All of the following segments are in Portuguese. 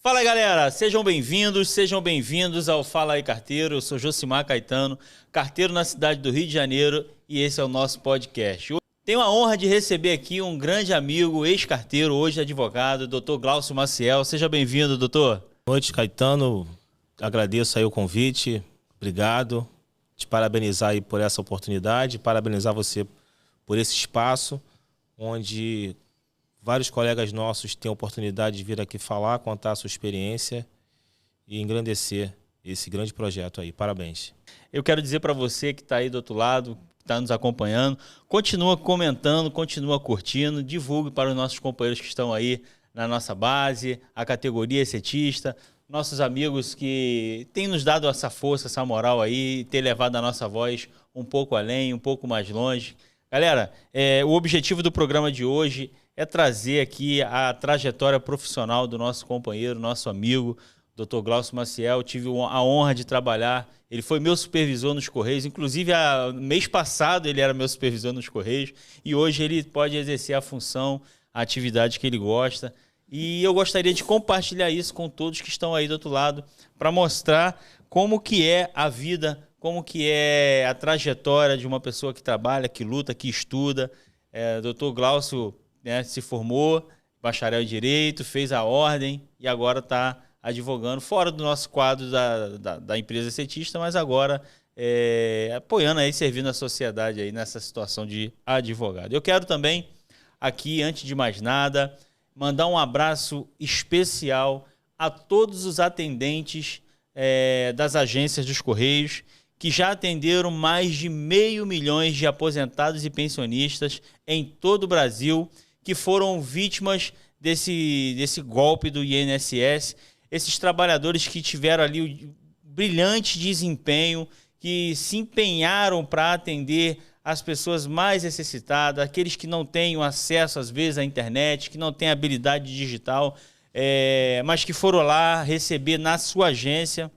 Fala galera, sejam bem-vindos ao Fala aí Carteiro. Eu sou Josimar Caetano, carteiro na cidade do Rio de Janeiro e esse é o nosso podcast. Tenho a honra de receber aqui um grande amigo, ex-carteiro, hoje advogado, Dr. Glaucio Maciel. Seja bem-vindo, doutor. Boa noite, Caetano. Agradeço aí o convite, obrigado. Te parabenizar aí por essa oportunidade, parabenizar você por esse espaço onde vários colegas nossos têm a oportunidade de vir aqui falar, contar a sua experiência e engrandecer esse grande projeto aí. Parabéns. Eu quero dizer para você que está aí do outro lado, que está nos acompanhando, continua comentando, continua curtindo, divulgue para os nossos companheiros que estão aí na nossa base, a categoria setista, nossos amigos que têm nos dado essa força, essa moral aí, ter levado a nossa voz um pouco além, um pouco mais longe. Galera, o objetivo do programa de hoje é trazer aqui a trajetória profissional do nosso companheiro, nosso amigo, Dr. Glaucio Maciel. Tive a honra de trabalhar, ele foi meu supervisor nos Correios, inclusive mês passado ele era meu supervisor nos Correios e hoje ele pode exercer a função, a atividade que ele gosta. E eu gostaria de compartilhar isso com todos que estão aí do outro lado para mostrar como que é a vida, como que é a trajetória de uma pessoa que trabalha, que luta, que estuda. Dr. Glaucio, né, se formou, bacharel em Direito, fez a ordem e agora está advogando fora do nosso quadro da empresa setista, mas agora apoiando aí, servindo a sociedade aí nessa situação de advogado. Eu quero também aqui, antes de mais nada, mandar um abraço especial a todos os atendentes das agências dos Correios que já atenderam mais de 500 mil de aposentados e pensionistas em todo o Brasil, que foram vítimas desse golpe do INSS, esses trabalhadores que tiveram ali o brilhante desempenho, que se empenharam para atender as pessoas mais necessitadas, aqueles que não têm acesso, às vezes, à internet, que não têm habilidade digital, mas que foram lá receber na sua agência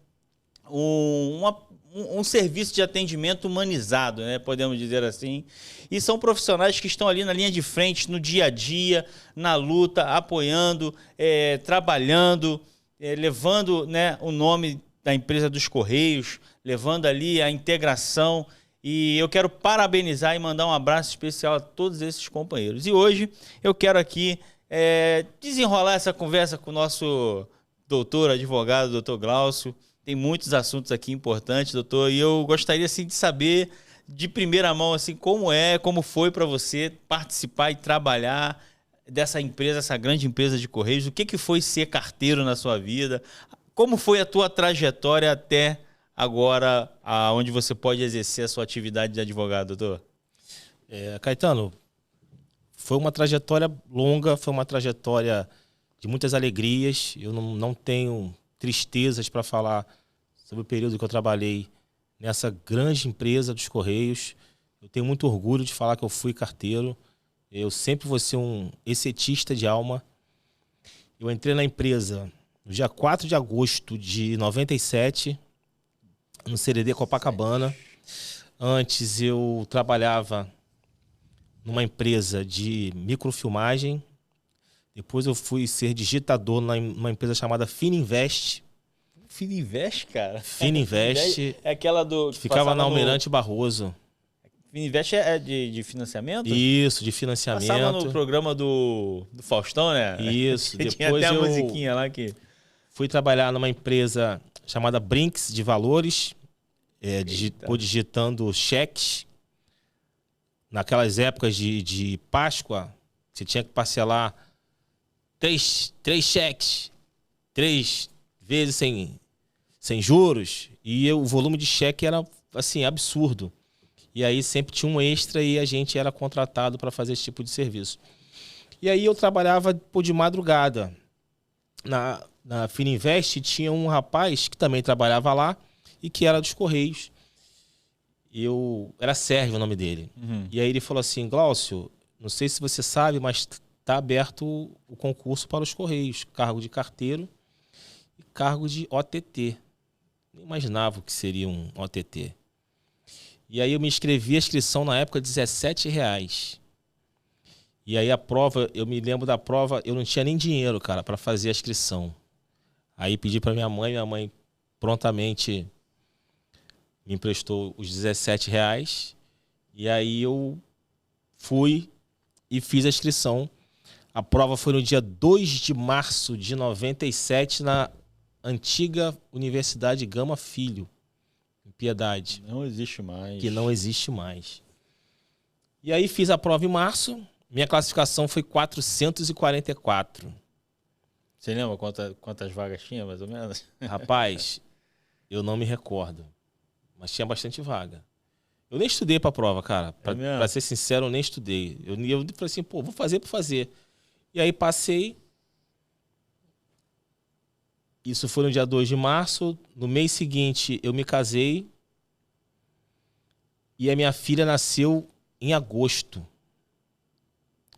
um serviço de atendimento humanizado, né, podemos dizer assim. E são profissionais que estão ali na linha de frente, no dia a dia, na luta, apoiando, trabalhando, levando, né, o nome da empresa dos Correios, levando ali a integração. E eu quero parabenizar e mandar um abraço especial a todos esses companheiros. E hoje eu quero aqui desenrolar essa conversa com o nosso doutor, advogado, doutor Glaucio. Tem muitos assuntos aqui importantes, doutor, e eu gostaria assim, de saber de primeira mão assim, como foi para você participar e trabalhar dessa empresa, essa grande empresa de Correios. O que foi ser carteiro na sua vida? Como foi a tua trajetória até agora, onde você pode exercer a sua atividade de advogado, doutor? Caetano, foi uma trajetória longa, foi uma trajetória de muitas alegrias. Eu não tenho tristezas para falar sobre o período que eu trabalhei nessa grande empresa dos Correios. Eu tenho muito orgulho de falar que eu fui carteiro. Eu sempre vou ser um exetista de alma. Eu entrei na empresa no dia 4 de agosto de 97, no CDD Copacabana. Antes eu trabalhava numa empresa de microfilmagem. Depois eu fui ser digitador numa empresa chamada Fininvest. Fininvest, cara? Fininvest. É aquela do... que ficava na Almirante Barroso. Fininvest é de financiamento? Isso, de financiamento. Passava no programa do Faustão, né? Isso. Depois tinha até a musiquinha lá que... Fui trabalhar numa empresa chamada Brinks de Valores, digitando cheques. Naquelas épocas de Páscoa, você tinha que parcelar três cheques, 3 vezes sem juros, e o volume de cheque era assim, absurdo. E aí sempre tinha um extra e a gente era contratado para fazer esse tipo de serviço. E aí eu trabalhava de madrugada. Na Fininvest tinha um rapaz que também trabalhava lá e que era dos Correios. Era Sérgio o nome dele. Uhum. E aí ele falou assim: Glaucio, não sei se você sabe, mas está aberto o concurso para os Correios, cargo de carteiro e cargo de OTT. Nem imaginava o que seria um OTT. E aí eu me inscrevi, a inscrição na época R$17. E aí a prova, eu me lembro da prova, eu não tinha nem dinheiro, cara, para fazer a inscrição. Aí pedi para minha mãe prontamente me emprestou os R$17. E aí eu fui e fiz a inscrição. A prova foi no dia 2 de março de 97 na antiga Universidade Gama Filho, em Piedade. Não existe mais. Que não existe mais. E aí fiz a prova em março. Minha classificação foi 444. Você lembra quantas vagas tinha, mais ou menos? Rapaz, eu não me recordo. Mas tinha bastante vaga. Eu nem estudei pra prova, cara. Pra ser sincero, eu nem estudei. Eu falei assim, pô, vou fazer por fazer. E aí passei. Isso foi no dia 2 de março. No mês seguinte, eu me casei. E a minha filha nasceu em agosto.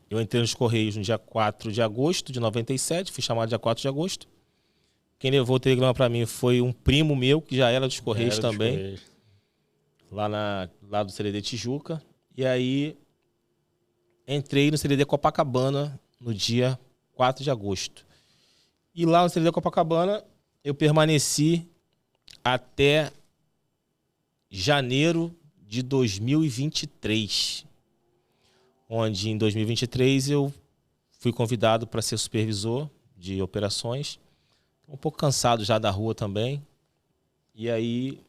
Eu entrei nos Correios no dia 4 de agosto de 97. Fui chamado dia 4 de agosto. Quem levou o telegrama pra mim foi um primo meu, que já era dos Correios também. Lá do CDD Tijuca. E aí entrei no CDD Copacabana no dia 4 de agosto. E lá no CDD Copacabana eu permaneci até janeiro de 2023. Onde em 2023 eu fui convidado para ser supervisor de operações. Um pouco cansado já da rua também. E aí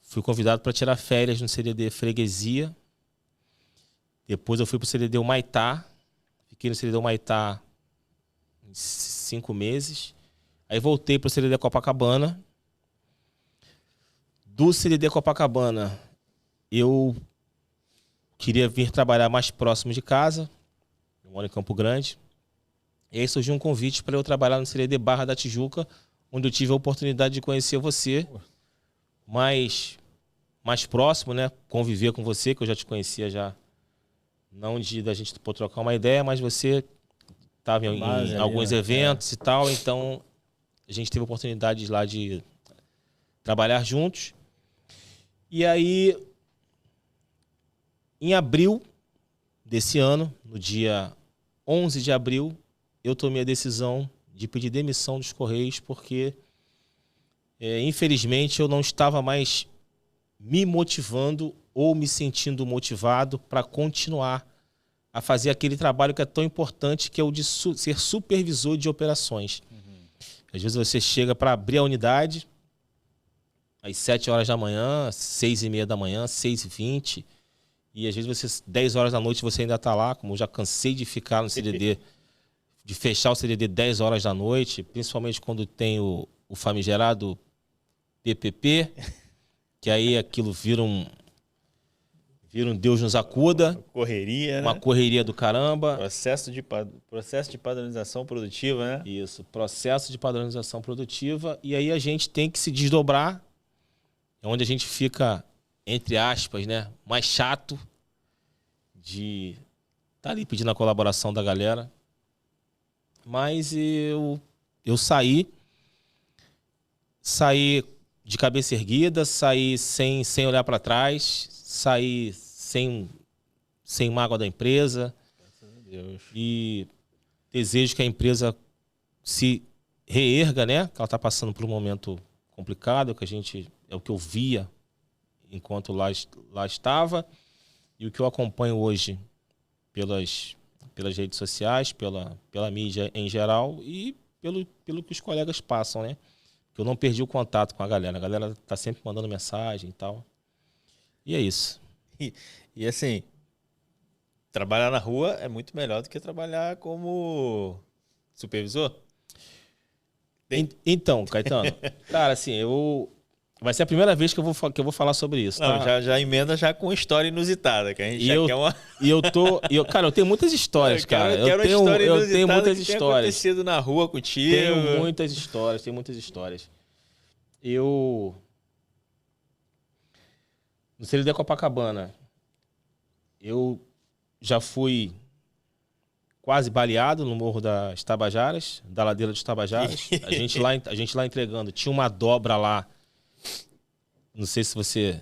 fui convidado para tirar férias no CDD Freguesia. Depois eu fui para o CDD Humaitá. Fiquei no CDD Humaitá 5 meses. Aí voltei para o CDD Copacabana. Do CDD Copacabana, eu queria vir trabalhar mais próximo de casa. Eu moro em Campo Grande. E aí surgiu um convite para eu trabalhar no CDD Barra da Tijuca, onde eu tive a oportunidade de conhecer você mais próximo, né? Conviver com você, que eu já te conhecia já. Não da gente poder trocar uma ideia, mas você estava em alguns eventos e tal. Então, a gente teve a oportunidade lá de trabalhar juntos. E aí, em abril desse ano, no dia 11 de abril, eu tomei a decisão de pedir demissão dos Correios porque, infelizmente, eu não estava mais me motivando ou me sentindo motivado para continuar a fazer aquele trabalho que é tão importante, que é o de ser supervisor de operações. Uhum. Às vezes você chega para abrir a unidade às 7 horas da manhã, 6h30 da manhã, 6h20, e às vezes você 10 horas da noite você ainda está lá, como eu já cansei de ficar no CDD, de fechar o CDD 10 horas da noite, principalmente quando tem o famigerado PPP, que aí aquilo vira um Deus nos acuda. Correria, uma correria do caramba. Processo de padronização produtiva, né? Isso, processo de padronização produtiva. E aí a gente tem que se desdobrar. É onde a gente fica, entre aspas, né, mais chato de estar ali pedindo a colaboração da galera. Mas eu saí de cabeça erguida, saí sem olhar para trás, saí sem mágoa da empresa. Graças a Deus. E desejo que a empresa se reerga, né? Que ela está passando por um momento complicado, que é o que eu via enquanto lá estava, e o que eu acompanho hoje pelas redes sociais, pela mídia em geral e pelo que os colegas passam, né? Que eu não perdi o contato com a galera tá sempre mandando mensagem e tal. E é isso. E assim, trabalhar na rua é muito melhor do que trabalhar como supervisor? Então, Caetano, cara, assim, vai ser a primeira vez que eu vou falar sobre isso. Não, tá? já emenda já com história inusitada, que a gente já quer uma... Cara, eu tenho muitas histórias, cara. Eu tenho muitas histórias. Tem acontecido na rua contigo. Tenho muitas histórias. No CDD Copacabana, eu já fui quase baleado no Morro das Tabajaras, da ladeira dos Tabajaras. A gente lá entregando. Tinha uma dobra lá. Não sei se você...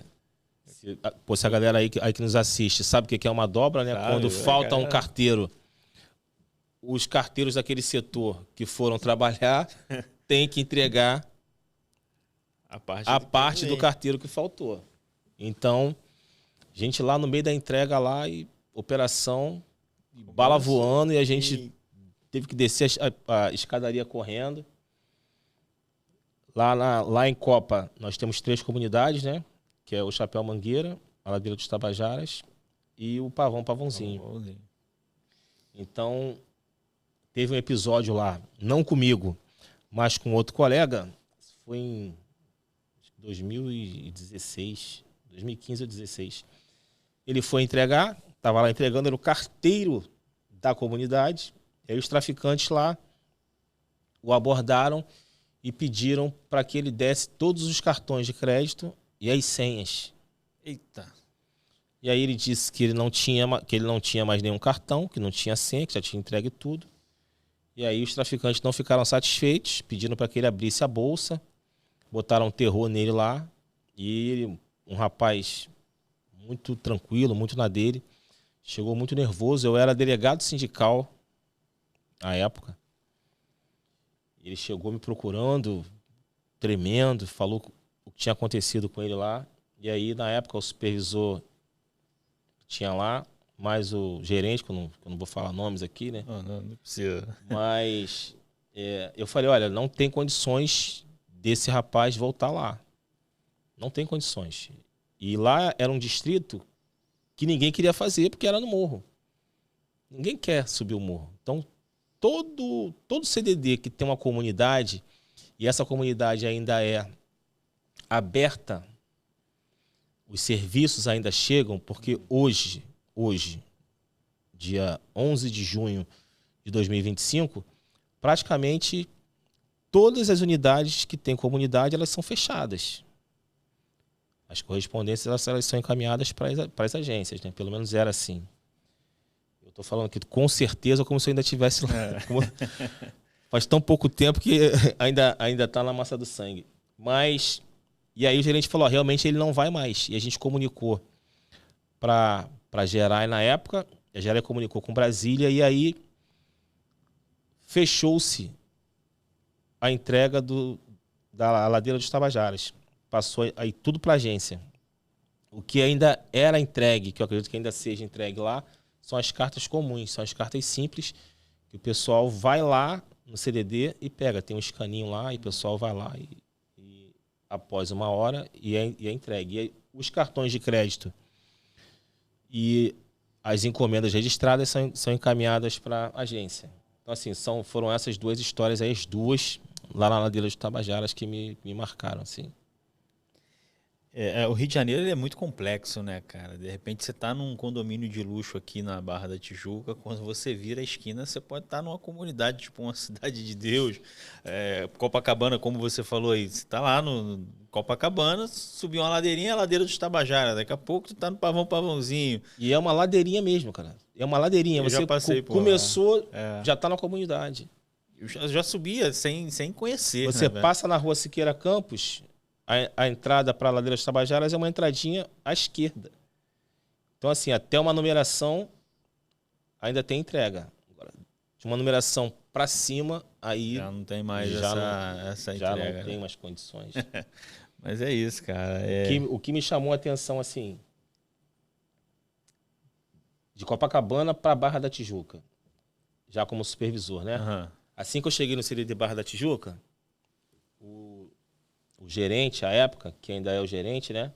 Se a galera aí que nos assiste sabe o que é uma dobra, né? Sabe, quando falta um carteiro os carteiros daquele setor que foram trabalhar têm que entregar a parte do carteiro que faltou. Então, a gente lá no meio da entrega lá e operação, bala voando, e a gente teve que descer a escadaria correndo. Lá em Copa, nós temos 3 comunidades, né? Que é o Chapéu Mangueira, a Ladeira dos Tabajaras e o Pavãozinho. Então, teve um episódio lá, não comigo, mas com outro colega, foi em 2016, 2015 ou 2016. Ele foi entregar, estava lá entregando, era o carteiro da comunidade, e aí os traficantes lá o abordaram e pediram para que ele desse todos os cartões de crédito e as senhas. Eita! E aí ele disse que ele não tinha mais nenhum cartão, que não tinha senha, que já tinha entregue tudo. E aí os traficantes não ficaram satisfeitos, pedindo para que ele abrisse a bolsa, botaram terror nele lá, e ele, um rapaz muito tranquilo, muito na dele, chegou muito nervoso. Eu era delegado sindical à época. Ele chegou me procurando, tremendo, falou o que tinha acontecido com ele lá. E aí, na época, o supervisor tinha lá, mais o gerente, que eu não vou falar nomes aqui, né? Não precisa. Mas eu falei, olha, não tem condições desse rapaz voltar lá. Não tem condições. E lá era um distrito que ninguém queria fazer, porque era no morro. Ninguém quer subir o morro. Então, todo CDD que tem uma comunidade, e essa comunidade ainda é aberta, os serviços ainda chegam, porque hoje, dia 11 de junho de 2025, praticamente todas as unidades que têm comunidade, elas são fechadas. As correspondências elas são encaminhadas para as agências, né? Pelo menos era assim. Eu estou falando aqui com certeza como se eu ainda estivesse lá. Faz tão pouco tempo que ainda está na massa do sangue. Mas, e aí o gerente falou, realmente ele não vai mais. E a gente comunicou para a Gerai na época, a Gerai comunicou com Brasília, e aí fechou-se a entrega da Ladeira dos Tabajaras. Passou aí tudo para a agência. O que ainda era entregue, que eu acredito que ainda seja entregue lá, são as cartas comuns, são as cartas simples, que o pessoal vai lá no CDD e pega. Tem um escaninho lá e o pessoal vai lá e após uma hora e é entregue. E aí, os cartões de crédito e as encomendas registradas são encaminhadas para a agência. Então, assim, foram essas 2 histórias aí, as 2 lá na Ladeira dos Tabajaras que me marcaram, assim. O Rio de Janeiro ele é muito complexo, né, cara? De repente você tá num condomínio de luxo aqui na Barra da Tijuca, quando você vira a esquina, você pode estar numa comunidade, tipo uma cidade de Deus. Copacabana, como você falou aí, você tá lá no Copacabana, subiu uma ladeirinha, a Ladeira dos Tabajaras. Daqui a pouco tu tá no Pavãozinho. E é uma ladeirinha mesmo, cara. É uma ladeirinha. Eu você já passei por começou, já tá na comunidade. Eu já subia sem conhecer. Você né, passa na rua Siqueira Campos, a entrada para a Ladeira dos Tabajaras é uma entradinha à esquerda. Então, assim, até uma numeração ainda tem entrega. Agora, de uma numeração para cima, aí já não tem mais essa já entrega. Já não tem mais condições. Mas é isso, cara. O que me chamou a atenção, assim, de Copacabana para Barra da Tijuca, já como supervisor, né? Uhum. Assim que eu cheguei no CDD Barra da Tijuca, o gerente, à época, que ainda é o gerente, né?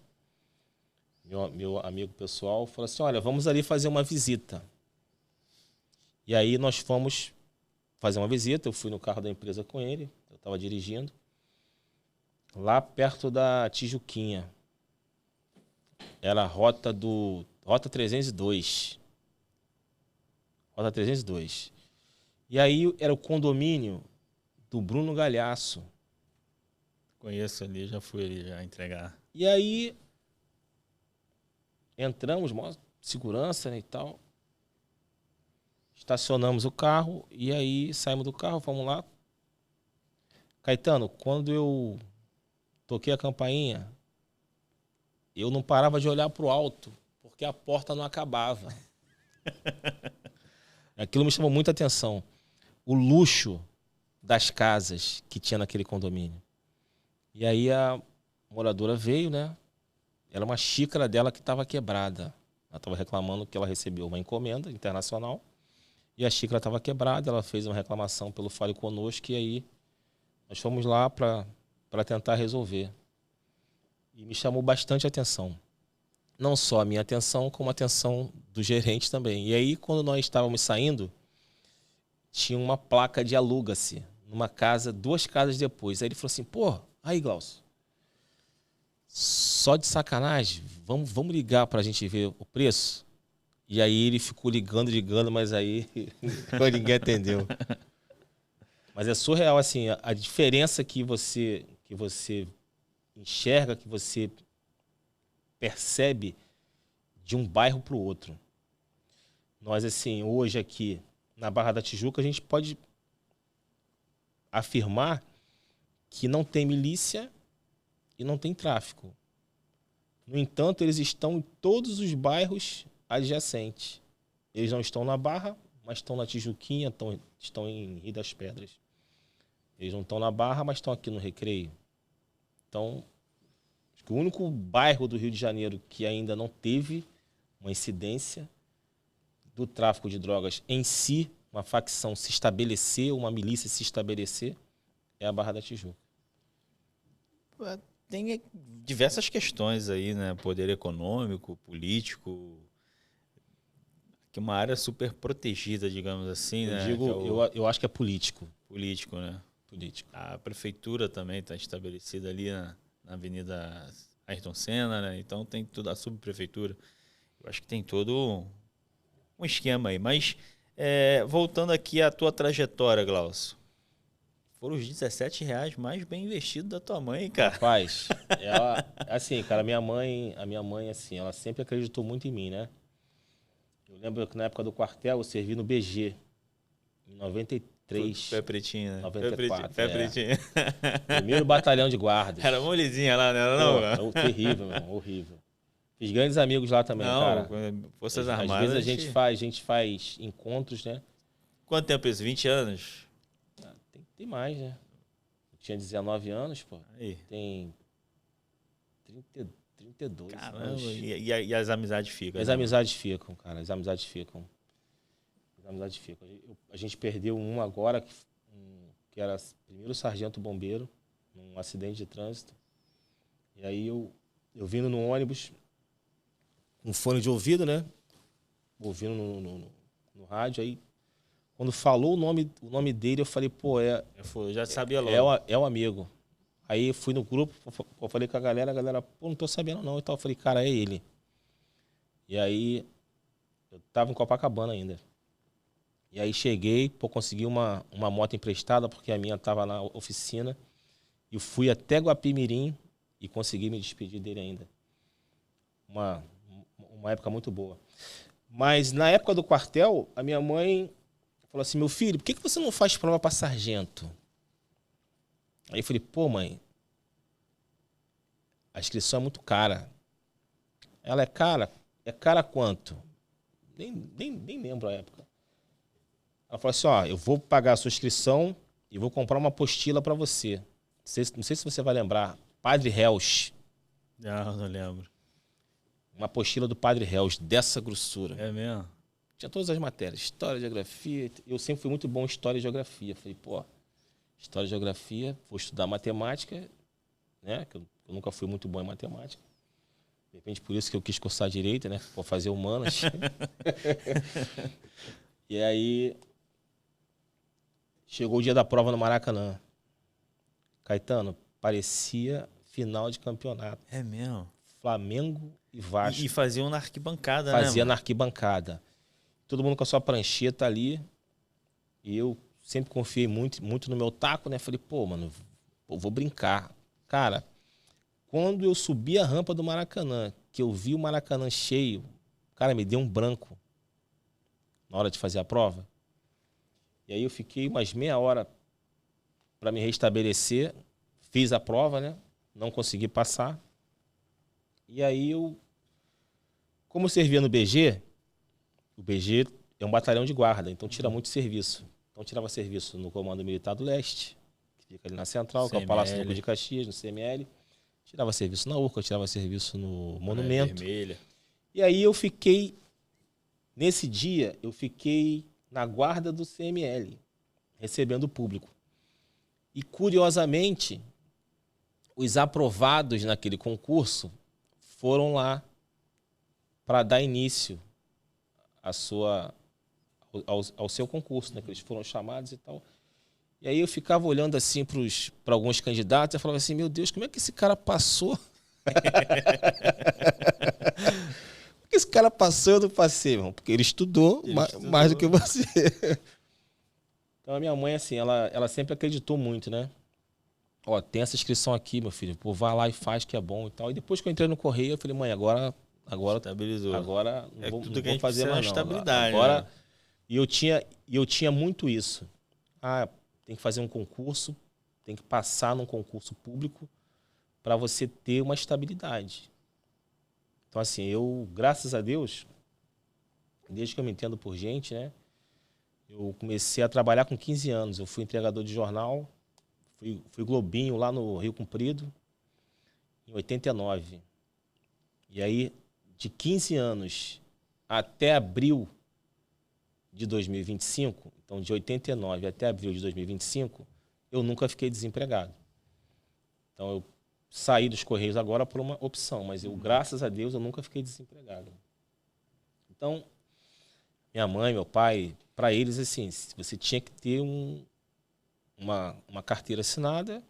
Meu amigo pessoal, falou assim, olha, vamos ali fazer uma visita. E aí nós fomos fazer uma visita, eu fui no carro da empresa com ele, eu estava dirigindo, lá perto da Tijuquinha. Era a rota 302. Rota 302. E aí era o condomínio do Bruno Galhaço. Conheço ali, já fui ali já entregar. E aí entramos, maior segurança, né, e tal. Estacionamos o carro e aí saímos do carro, vamos lá. Caetano, quando eu toquei a campainha, eu não parava de olhar para o alto, porque a porta não acabava. Aquilo me chamou muita atenção. o luxo das casas que tinha naquele condomínio. E aí a moradora veio, né? Era uma xícara dela que estava quebrada. Ela estava reclamando que ela recebeu uma encomenda internacional e a xícara estava quebrada. Ela fez uma reclamação pelo Fale Conosco e aí nós fomos lá para tentar resolver. E me chamou bastante a atenção. Não só a minha atenção, como a atenção do gerente também. E aí, quando nós estávamos saindo, tinha uma placa de aluga-se numa casa, 2 casas depois. Aí ele falou assim, pô, aí, Glaucio, só de sacanagem, vamos ligar pra gente ver o preço? E aí ele ficou ligando, mas aí ninguém atendeu. Mas é surreal, assim, a diferença que você enxerga, que você percebe de um bairro para o outro. Nós, assim, hoje aqui na Barra da Tijuca, a gente pode afirmar que não tem milícia e não tem tráfico. No entanto, eles estão em todos os bairros adjacentes. Eles não estão na Barra, mas estão na Tijuquinha, estão em Rio das Pedras. Eles não estão na Barra, mas estão aqui no Recreio. Então, acho que o único bairro do Rio de Janeiro que ainda não teve uma incidência do tráfico de drogas em si, uma facção se estabelecer, uma milícia se estabelecer, é a Barra da Tijuca. Tem diversas questões aí, né? Poder econômico, político, que é uma área super protegida, digamos assim, né? Eu acho que é político. Político, né? Político. A prefeitura também está estabelecida ali na Avenida Ayrton Senna, né? Então tem tudo, a subprefeitura. Eu acho que tem todo um esquema aí. Mas, voltando aqui à tua trajetória, Glaucio, foram os R$17 mais bem investidos da tua mãe, cara. Rapaz, ela, assim, cara, a minha mãe, assim, ela sempre acreditou muito em mim, né? Eu lembro que na época do quartel eu servi no BG, em 93. Pé pretinho, né? 94. Pé pretinho. Primeiro batalhão de guardas. Era molezinha lá, né? Não, terrível, meu, horrível. Fiz grandes amigos lá também, cara. Forças Armadas. Às vezes a gente faz encontros, né? Quanto tempo isso? 20 anos? Tem mais, né? Eu tinha 19 anos, pô. Aí. Tem 32 Caramba, anos. E as amizades ficam? As amizades ficam, cara. As amizades ficam. A gente perdeu um agora, que era primeiro sargento bombeiro, num acidente de trânsito. E aí eu vindo no ônibus, com fone de ouvido, né? Ouvindo no rádio, aí quando falou o nome dele, eu falei, pô, eu já sabia logo. É um amigo. Aí eu fui no grupo, eu falei com a galera, pô, não tô sabendo não. E tal. Eu falei, cara, é ele. E aí, eu tava em Copacabana ainda. E aí cheguei, pô, consegui uma moto emprestada, porque a minha tava na oficina. E fui até Guapimirim e consegui me despedir dele ainda. Uma época muito boa. Mas na época do quartel, a minha mãe falou assim, meu filho, por que você não faz prova para sargento? Aí eu falei, pô, mãe, a inscrição é muito cara. Ela é cara? É cara quanto? Nem lembro a época. Ela falou assim, ó, eu vou pagar a sua inscrição e vou comprar uma apostila para você. Não sei se você vai lembrar. Padre Helsch. Não lembro. Uma apostila do Padre Helsch, dessa grossura. É mesmo? Tinha todas as matérias. História, geografia. Eu sempre fui muito bom em história e geografia. Falei, pô, história e geografia, vou estudar matemática, né? Que eu nunca fui muito bom em matemática. De repente, por isso que eu quis cursar direito, né? Vou fazer humanas. E aí, chegou o dia da prova no Maracanã. Caetano, parecia final de campeonato. É mesmo? Flamengo e Vasco. E faziam na arquibancada, né? Fazia na arquibancada. Todo mundo com a sua prancheta ali. E eu sempre confiei muito no meu taco, né? Falei, pô, mano, vou brincar. Cara, quando eu subi a rampa do Maracanã, que eu vi o Maracanã cheio, cara, me deu um branco na hora de fazer a prova. E aí eu fiquei umas meia hora para me restabelecer. Fiz a prova, né? Não consegui passar. E aí como eu servia no BG, o BG é um batalhão de guarda, então tira muito serviço. Então, eu tirava serviço no Comando Militar do Leste, que fica ali na Central, que é o CML. Palácio Duque de Caxias, no CML. Tirava serviço na URCA, tirava serviço no Monumento. Vermelha. E aí eu fiquei, nesse dia, eu fiquei na guarda do CML, recebendo o público. E, curiosamente, os aprovados naquele concurso foram lá para dar início ao seu concurso, né? Que eles foram chamados e tal. E aí eu ficava olhando assim para alguns candidatos e falava assim, meu Deus, como é que esse cara passou? Por que esse cara passou, eu não passei, irmão? Porque ele estudou, mais do que você. Então a minha mãe, assim, ela sempre acreditou muito, né? Ó, tem essa inscrição aqui, meu filho. Pô, vai lá e faz que é bom e tal. E depois que eu entrei no Correio, eu falei, mãe, agora estabilizou. Agora É não tudo que a vou gente fazer precisa mais de não. estabilidade, Agora, né? E eu tinha muito isso. Ah, tem que fazer um concurso, tem que passar num concurso público para você ter uma estabilidade. Então, assim, eu, graças a Deus, desde que eu me entendo por gente, né? Eu comecei a trabalhar com 15 anos. Eu fui entregador de jornal, fui Globinho lá no Rio Comprido, em 89. E aí, de 15 anos até abril de 2025, então de 89 até abril de 2025, eu nunca fiquei desempregado. Então eu saí dos Correios agora por uma opção, mas eu, graças a Deus, eu nunca fiquei desempregado. Então, minha mãe, meu pai, para eles, assim, você tinha que ter uma carteira assinada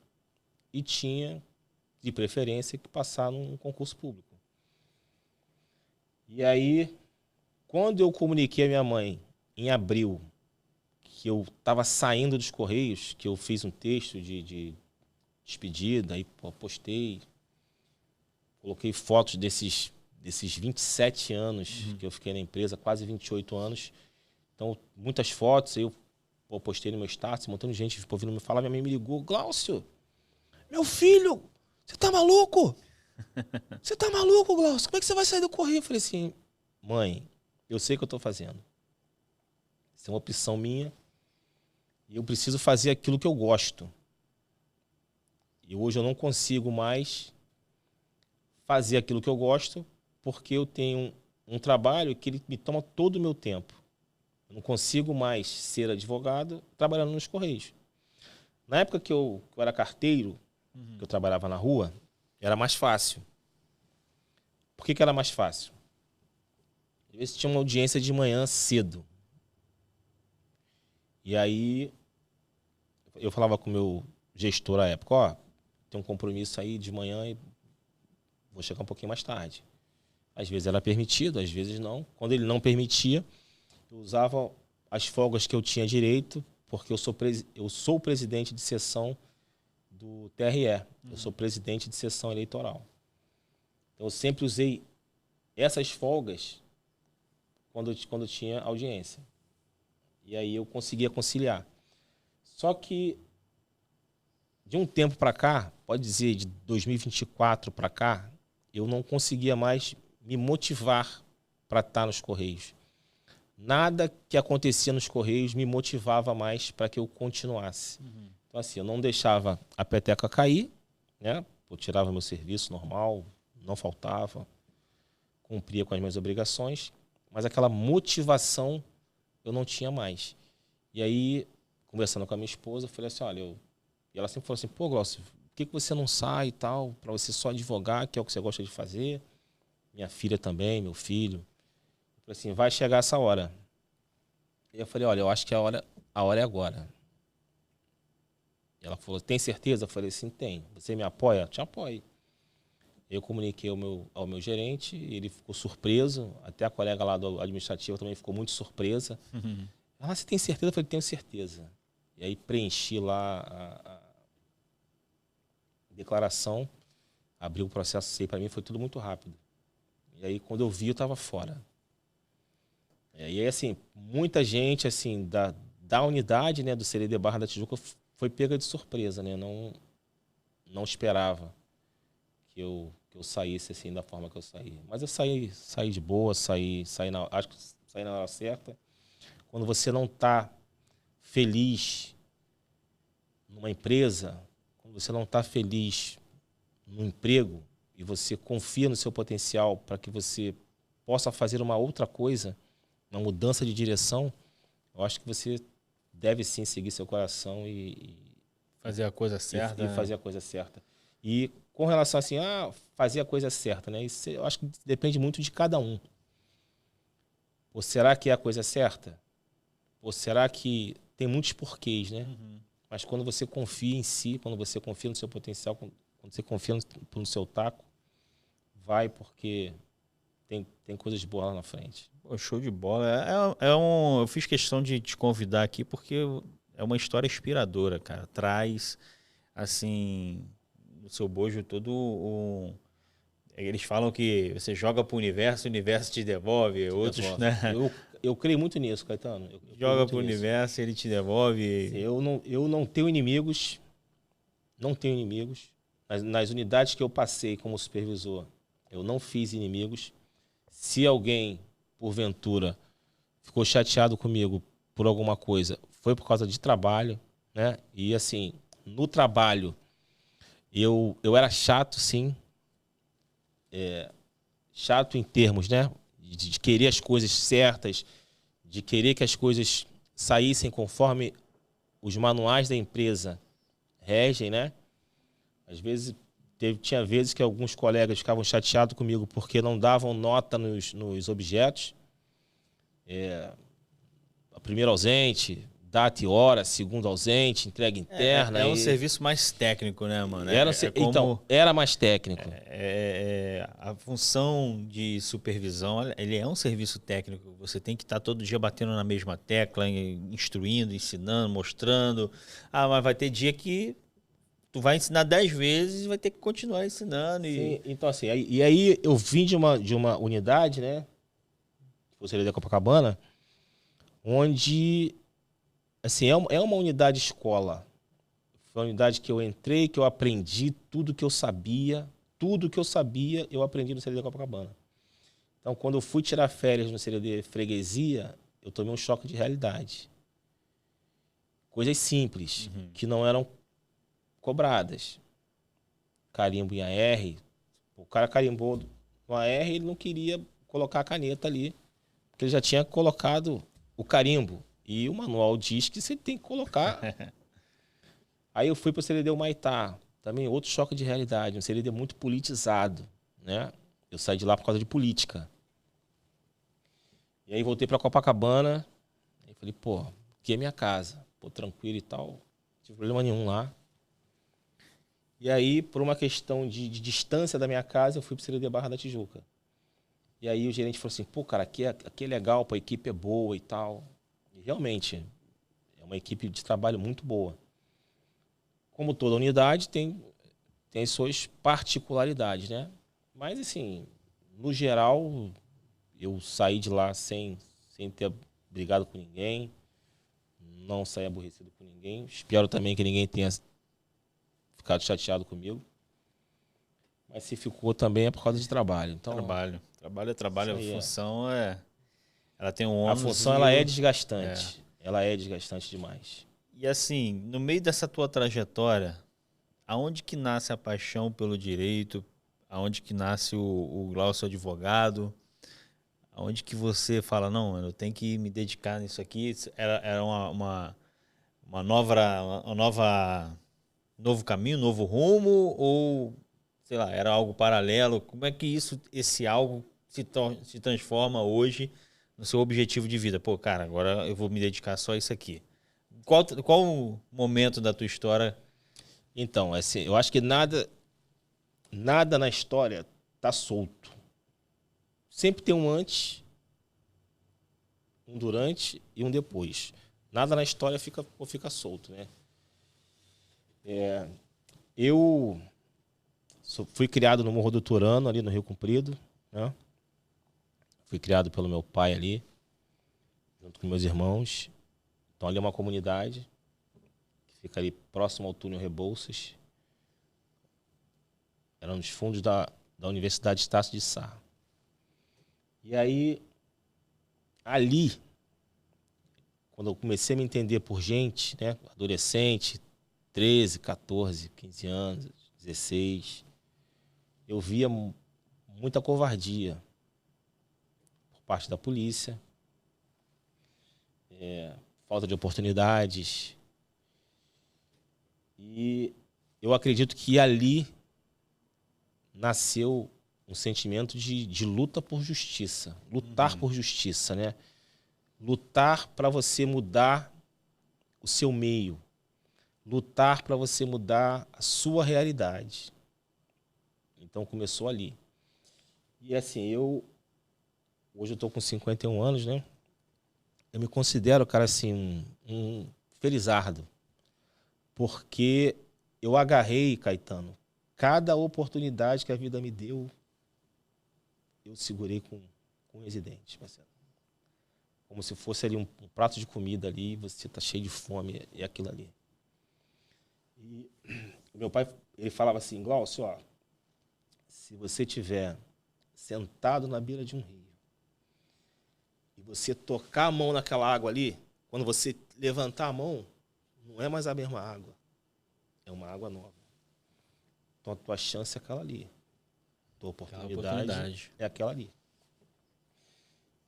e tinha, de preferência, que passar num concurso público. E aí, quando eu comuniquei à minha mãe, em abril, que eu estava saindo dos Correios, que eu fiz um texto de despedida, aí postei, coloquei fotos desses 27 anos que eu fiquei na empresa, quase 28 anos. Então, muitas fotos, eu postei no meu status, montando gente vindo me falar, minha mãe me ligou, Glaucio, meu filho, você tá maluco? Você tá maluco, Glaucio? Como é que você vai sair do Correio? Eu falei assim, mãe, eu sei o que eu tô fazendo. Isso é uma opção minha. E eu preciso fazer aquilo que eu gosto. E hoje eu não consigo mais fazer aquilo que eu gosto porque eu tenho um trabalho que ele me toma todo o meu tempo. Eu não consigo mais ser advogado trabalhando nos Correios. Na época que eu era carteiro, que eu trabalhava na rua, era mais fácil. Por que era mais fácil? Às vezes tinha uma audiência de manhã cedo. E aí eu falava com o meu gestor à época, ó, tem um compromisso aí de manhã e vou chegar um pouquinho mais tarde. Às vezes era permitido, às vezes não. Quando ele não permitia, eu usava as folgas que eu tinha direito, porque eu sou presidente de sessão do TRE. Eu sou presidente de sessão eleitoral. Então eu sempre usei essas folgas quando tinha audiência. E aí eu conseguia conciliar. Só que de um tempo para cá, pode dizer de 2024 para cá, eu não conseguia mais me motivar para estar nos Correios. Nada que acontecia nos Correios me motivava mais para que eu continuasse. Então, assim, eu não deixava a peteca cair, né? Eu tirava meu serviço normal, não faltava, cumpria com as minhas obrigações, mas aquela motivação eu não tinha mais. E aí, conversando com a minha esposa, eu falei assim, olha, e ela sempre falou assim, pô, Glaucio, por que você não sai e tal, para você só advogar, que é o que você gosta de fazer? Minha filha também, meu filho. Eu falei assim, vai chegar essa hora. E eu falei, olha, eu acho que a hora é agora. E ela falou, tem certeza? Eu falei assim, tem. Você me apoia? Eu te apoio. Eu comuniquei ao meu gerente, ele ficou surpreso, até a colega lá do administrativo também ficou muito surpresa. Ah, você tem certeza? Eu falei, tenho certeza. E aí preenchi lá a declaração, abri o processo, para mim foi tudo muito rápido. E aí quando eu vi, eu estava fora. E aí, assim, muita gente, assim, da unidade, né, do CLD Barra da Tijuca foi pega de surpresa, né? Não esperava que eu saísse, assim, da forma que eu saí. Mas eu saí de boa, acho que saí na hora certa. Quando você não está feliz numa empresa, quando você não está feliz no emprego e você confia no seu potencial para que você possa fazer uma outra coisa, uma mudança de direção, eu acho que você deve sim seguir seu coração e fazer a coisa certa. E fazer a coisa certa. E com relação assim, fazer a coisa certa, né? Isso eu acho que depende muito de cada um. Ou será que é a coisa certa? Ou será que tem muitos porquês, né? Uhum. Mas quando você confia em si, quando você confia no seu potencial, quando você confia no seu taco, vai, porque tem coisas boas lá na frente. Pô, show de bola. Eu fiz questão de te convidar aqui porque é uma história inspiradora, cara. Traz, assim, no seu bojo todo um... Eles falam que você joga pro universo, o universo te devolve. Outros, Devolve. né? Eu creio muito nisso, Caetano. Eu Joga pro universo, ele te devolve. Eu não tenho inimigos. Não tenho inimigos. Nas unidades que eu passei como supervisor, eu não fiz inimigos. Se alguém, porventura, ficou chateado comigo por alguma coisa, foi por causa de trabalho, né? E assim, no trabalho, eu era chato, sim. Chato em termos, né? De querer as coisas certas, de querer que as coisas saíssem conforme os manuais da empresa regem, né? Às vezes, tinha vezes que alguns colegas ficavam chateados comigo porque não davam nota nos objetos. A primeira ausente, data e hora, segunda ausente, entrega interna. É um serviço mais técnico, né, mano? Então, era mais técnico. A função de supervisão, ele é um serviço técnico. Você tem que estar todo dia batendo na mesma tecla, instruindo, ensinando, mostrando. Mas vai ter dia que tu vai ensinar 10 vezes e vai ter que continuar ensinando. Sim, então assim, aí eu vim de uma unidade, né? Que foi ali da Copacabana, onde assim, é uma unidade escola. Foi uma unidade que eu entrei, que eu aprendi tudo que eu sabia. Tudo que eu sabia, eu aprendi no CDD Copacabana. Então, quando eu fui tirar férias no CDD Freguesia, eu tomei um choque de realidade. Coisas simples, que não eram cobradas. Carimbo em AR. O cara carimbou no AR, ele não queria colocar a caneta ali, porque ele já tinha colocado o carimbo. E o manual diz que você tem que colocar. Aí eu fui para o CDD Humaitá, também outro choque de realidade, um CDD muito politizado, né? Eu saí de lá por causa de política. E aí voltei para Copacabana, aí falei, pô, aqui é minha casa, pô, tranquilo e tal, não tive problema nenhum lá. E aí, por uma questão de distância da minha casa, eu fui para o CDD Barra da Tijuca. E aí o gerente falou assim, pô, cara, aqui é legal, pô, a equipe é boa e tal. E realmente, é uma equipe de trabalho muito boa. Como toda unidade, tem suas particularidades, né? Mas, assim, no geral, eu saí de lá sem ter brigado com ninguém, não saí aborrecido com ninguém. Espero também que ninguém tenha ficado chateado comigo. Mas se ficou também é por causa de trabalho. Então, Trabalho é trabalho. A função ela tem um ônus. A função ela é desgastante. Ela é desgastante demais. E assim, no meio dessa tua trajetória, aonde que nasce a paixão pelo direito? Aonde que nasce o Glaucio advogado? Aonde que você fala, não, eu tenho que me dedicar nisso aqui? Era novo caminho, novo rumo? Ou, sei lá, era algo paralelo? Como é que esse algo se transforma hoje no seu objetivo de vida? Pô, cara, agora eu vou me dedicar só a isso aqui. Qual o momento da tua história? Então, assim, eu acho que nada na história tá solto. Sempre tem um antes, um durante e um depois. Nada na história fica solto, né? Eu fui criado no Morro do Turano, ali no Rio Comprido, né? Fui criado pelo meu pai ali, junto com meus irmãos. Então ali é uma comunidade que fica ali próximo ao túnel Rebouças. Era nos fundos da Universidade Estácio de Sá. E aí, ali, quando eu comecei a me entender por gente, né? Adolescente, 13, 14, 15 anos, 16, eu via muita covardia por parte da polícia, falta de oportunidades. E eu acredito que ali nasceu um sentimento de luta por justiça. Lutar por justiça, né? Lutar para você mudar o seu meio. Lutar para você mudar a sua realidade. Então começou ali. E assim, hoje eu tô com 51 anos, né? Eu me considero, cara, assim, um felizardo. Porque eu agarrei, Caetano, cada oportunidade que a vida me deu, eu segurei com residente, parceiro. Como se fosse ali um prato de comida ali, você tá cheio de fome, é aquilo ali. E meu pai, ele falava assim, Glaucio, ó, se você tiver sentado na beira de um rio e você tocar a mão naquela água ali, quando você levantar a mão, não é mais a mesma água, é uma água nova. Então a tua chance é aquela ali. A tua oportunidade é aquela ali.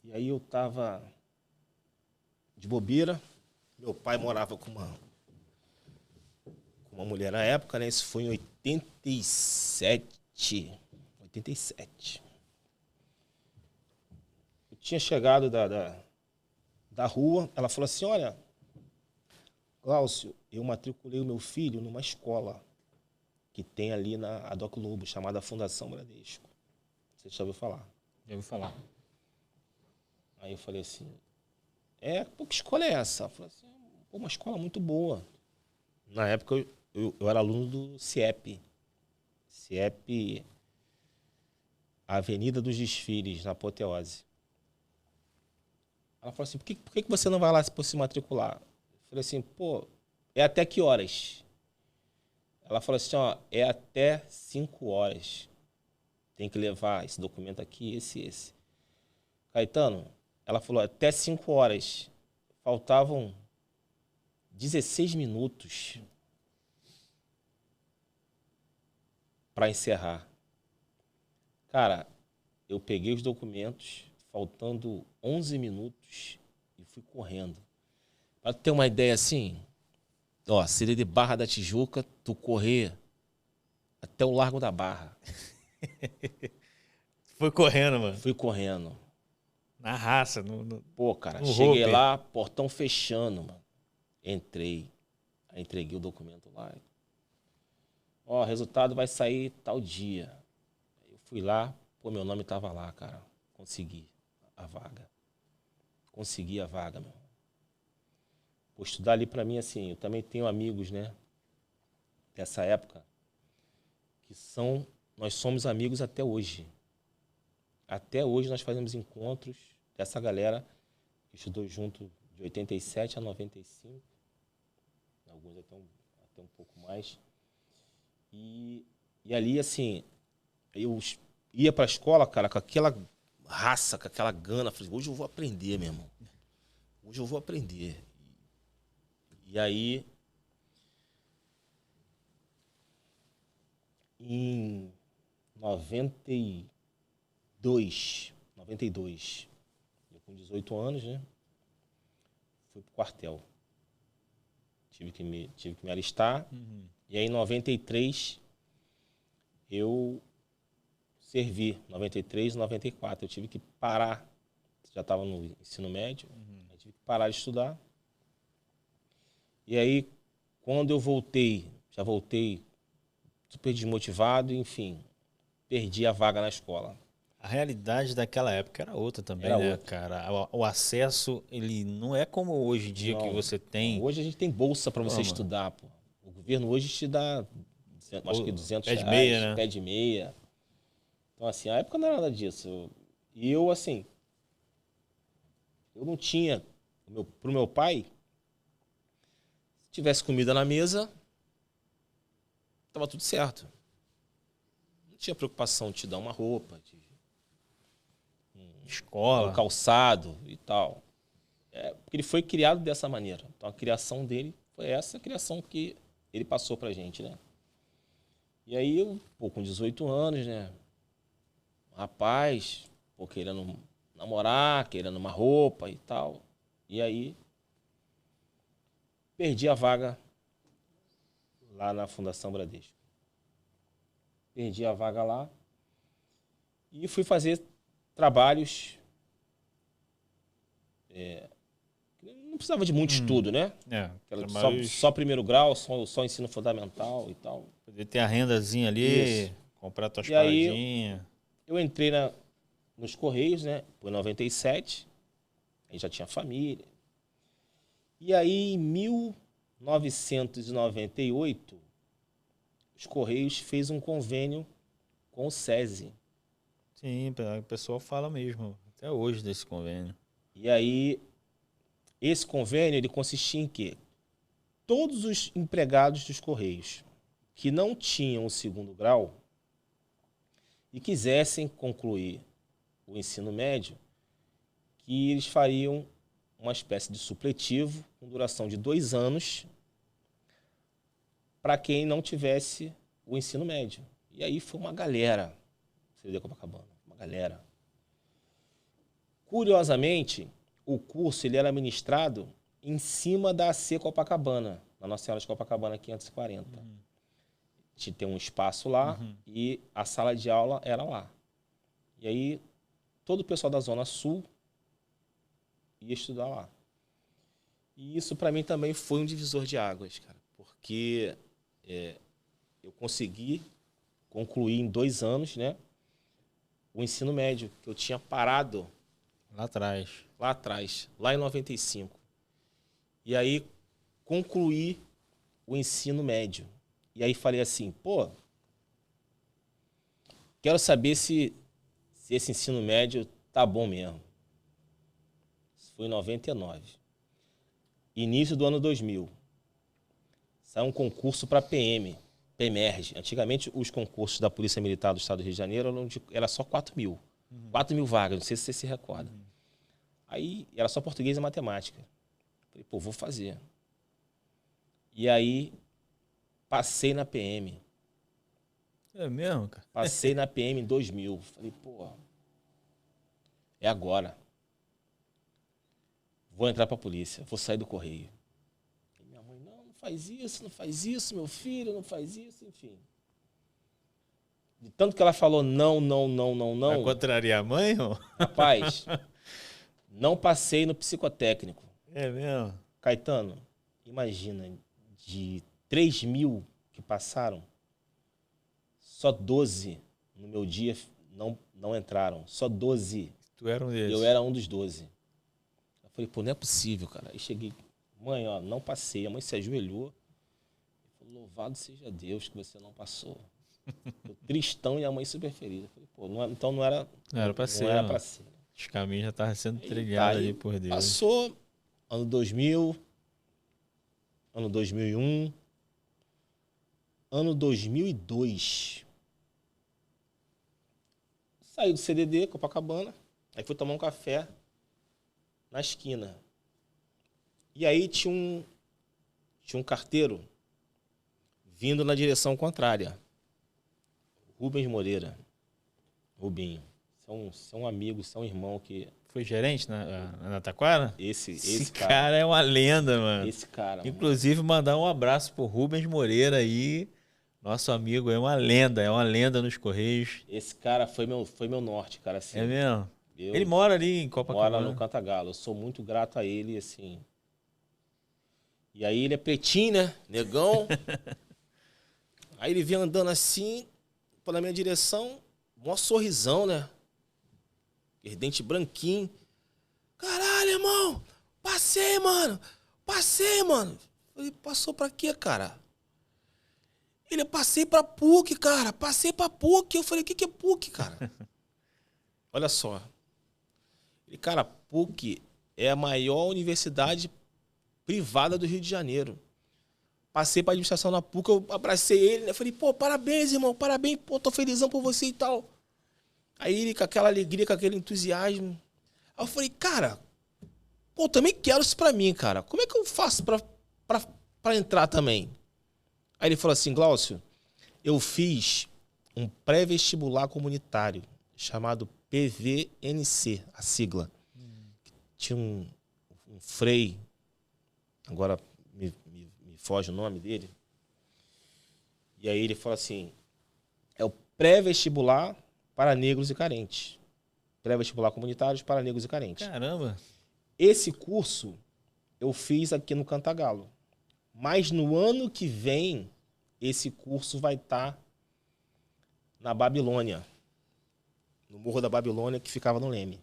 E aí eu tava de bobeira, meu pai morava com uma mulher na época, né? Isso foi em 87. Eu tinha chegado da rua, ela falou assim, olha, Glaucio, eu matriculei o meu filho numa escola que tem ali na Adoc Lobo, chamada Fundação Bradesco. Você já ouviu falar? Já ouviu falar. Aí eu falei assim, pô, que escola é essa? Ela falou assim, pô, uma escola muito boa. Na época eu era aluno do CIEP. CIEP, Avenida dos Desfiles, na Apoteose. Ela falou assim, por que você não vai lá se matricular? Eu falei assim, pô, é até que horas? Ela falou assim, ó, é até 5 horas. Tem que levar esse documento aqui, esse. Caetano, ela falou, até 5 horas. Faltavam 16 minutos para encerrar. Cara, eu peguei os documentos, faltando 11 minutos, e fui correndo. Para ter uma ideia assim, ó, seria de Barra da Tijuca, tu correr até o Largo da Barra. Foi correndo, mano. Fui correndo. Na raça, Pô, cara, no cheguei rouper. lá, portão fechando, mano. Entrei. Aí entreguei o documento lá. Ó, o resultado vai sair tal dia. Eu fui lá, pô, meu nome tava lá, cara. Consegui a vaga. Consegui a vaga, meu. Pô, estudar ali pra mim, assim, eu também tenho amigos, né? Dessa época, nós somos amigos até hoje. Até hoje nós fazemos encontros dessa galera que estudou junto de 87 a 95. Alguns até um pouco mais. E ali, assim, eu ia pra escola, cara, com aquela raça, com aquela gana. Falei, hoje eu vou aprender, meu irmão. Hoje eu vou aprender. E aí, em 92, eu com 18 anos, né? Fui pro quartel. Tive que me alistar. Uhum. E aí, em 93, eu servi. 93, 94. Eu tive que parar. Já estava no ensino médio. Eu tive que parar de estudar. E aí, quando eu voltei, já voltei super desmotivado, enfim, perdi a vaga na escola. A realidade daquela época era outra também, Era né, outra. cara? O acesso, ele não é como hoje em dia Não, que você tem. Hoje a gente tem bolsa para você estudar, pô. O governo hoje te dá, acho que 200 pé de reais, meia, né? pé de meia. Então, assim, a época não era nada disso. E eu, assim, eu não tinha, pro meu pai, se tivesse comida na mesa, tava tudo certo. Não tinha preocupação de te dar uma roupa, Escola. um calçado e tal. Porque ele foi criado dessa maneira. Então, a criação dele foi essa criação que ele passou pra gente, né? E aí, eu, com 18 anos, né? Rapaz, querendo namorar, querendo uma roupa e tal. E aí, perdi a vaga lá na Fundação Bradesco. Perdi a vaga lá e fui fazer trabalhos. Não precisava de muito estudo, né? Só primeiro grau, só ensino fundamental e tal. Poder ter a rendazinha ali, comprar tuas paradinhas. Eu entrei nos Correios, né? Foi em 97, aí já tinha família. E aí, em 1998, os Correios fez um convênio com o SESI. Sim, o pessoal fala mesmo, até hoje desse convênio. E aí, esse convênio, ele consistia em quê? Todos os empregados dos Correios que não tinham o segundo grau e quisessem concluir o ensino médio, que eles fariam uma espécie de supletivo com duração de 2 anos para quem não tivesse o ensino médio. E aí foi uma galera, CDD Copacabana, uma galera. Curiosamente, o curso ele era ministrado em cima da AC Copacabana, na Nossa Senhora de Copacabana 540. Tinha ter um espaço lá e a sala de aula era lá. E aí todo o pessoal da Zona Sul ia estudar lá. E isso para mim também foi um divisor de águas, cara, porque eu consegui concluir em 2 anos, né, o ensino médio, que eu tinha parado lá atrás, lá em 95. E aí concluí o ensino médio. E aí falei assim, quero saber se esse ensino médio tá bom mesmo. Isso foi em 99. Início do ano 2000. Saiu um concurso para PEMERGE. Antigamente, os concursos da Polícia Militar do Estado do Rio de Janeiro era só 4 mil. 4 mil vagas, não sei se você se recorda. Aí, era só português e matemática. Falei, vou fazer. E aí, passei na PM. É mesmo, cara? Passei na PM em 2000. Falei, é agora. Vou entrar para a polícia, vou sair do Correio. E minha mãe, não faz isso, meu filho, não faz isso, enfim. De tanto que ela falou não. Vai contrariar a mãe, ou? Rapaz, não passei no psicotécnico. É mesmo? Caetano, imagina, de 3 mil que passaram, só 12 no meu dia não entraram. Só 12. Tu era um deles? Eu era um dos 12. Eu falei, não é possível, cara. Aí cheguei, mãe, não passei. A mãe se ajoelhou. Falou, louvado seja Deus que você não passou. Eu tristão e a mãe super feliz. Eu falei, então não era pra ser. Não era pra ser. Os caminhos já estavam sendo trilhados ali por Deus. Passou ano 2000, ano 2001, ano 2002. Saí do CDD, Copacabana, aí fui tomar um café na esquina. E aí tinha um carteiro vindo na direção contrária. Rubens Moreira. Rubinho. Você é um amigo, você é um irmão que... Foi gerente na Taquara? Esse cara é uma lenda, mano. Esse cara. Inclusive, mandar um abraço pro Rubens Moreira aí. Nosso amigo é uma lenda nos Correios. Esse cara foi meu norte, cara. Assim, é mesmo? Ele mora ali em Copacabana. Mora no Cantagalo. Eu sou muito grato a ele, assim. E aí ele é pretinho, né? Negão. Aí ele vem andando assim, pela minha direção, mó sorrisão, né? Dente branquinho. Caralho, irmão! Passei, mano! Falei, passou pra quê, cara? Ele, passei pra PUC, cara. Passei pra PUC. Eu falei, o que é PUC, cara? Olha só. Ele, cara, PUC é a maior universidade privada do Rio de Janeiro. Passei pra administração na PUC, eu abracei ele, né? Falei, parabéns, irmão, parabéns, tô felizão por você e tal. Aí ele, com aquela alegria, com aquele entusiasmo. Aí eu falei, cara, Pô, eu também quero isso pra mim, cara. Como é que eu faço pra entrar também? Aí ele falou assim, Glaucio, eu fiz um pré-vestibular comunitário chamado PVNC, a sigla. Tinha um Frei, agora me foge o nome dele. E aí ele falou assim, é o pré-vestibular para negros e carentes. Pré-vestibular comunitários para negros e carentes. Caramba. Esse curso eu fiz aqui no Cantagalo. Mas no ano que vem, esse curso vai estar na Babilônia. No Morro da Babilônia, que ficava no Leme.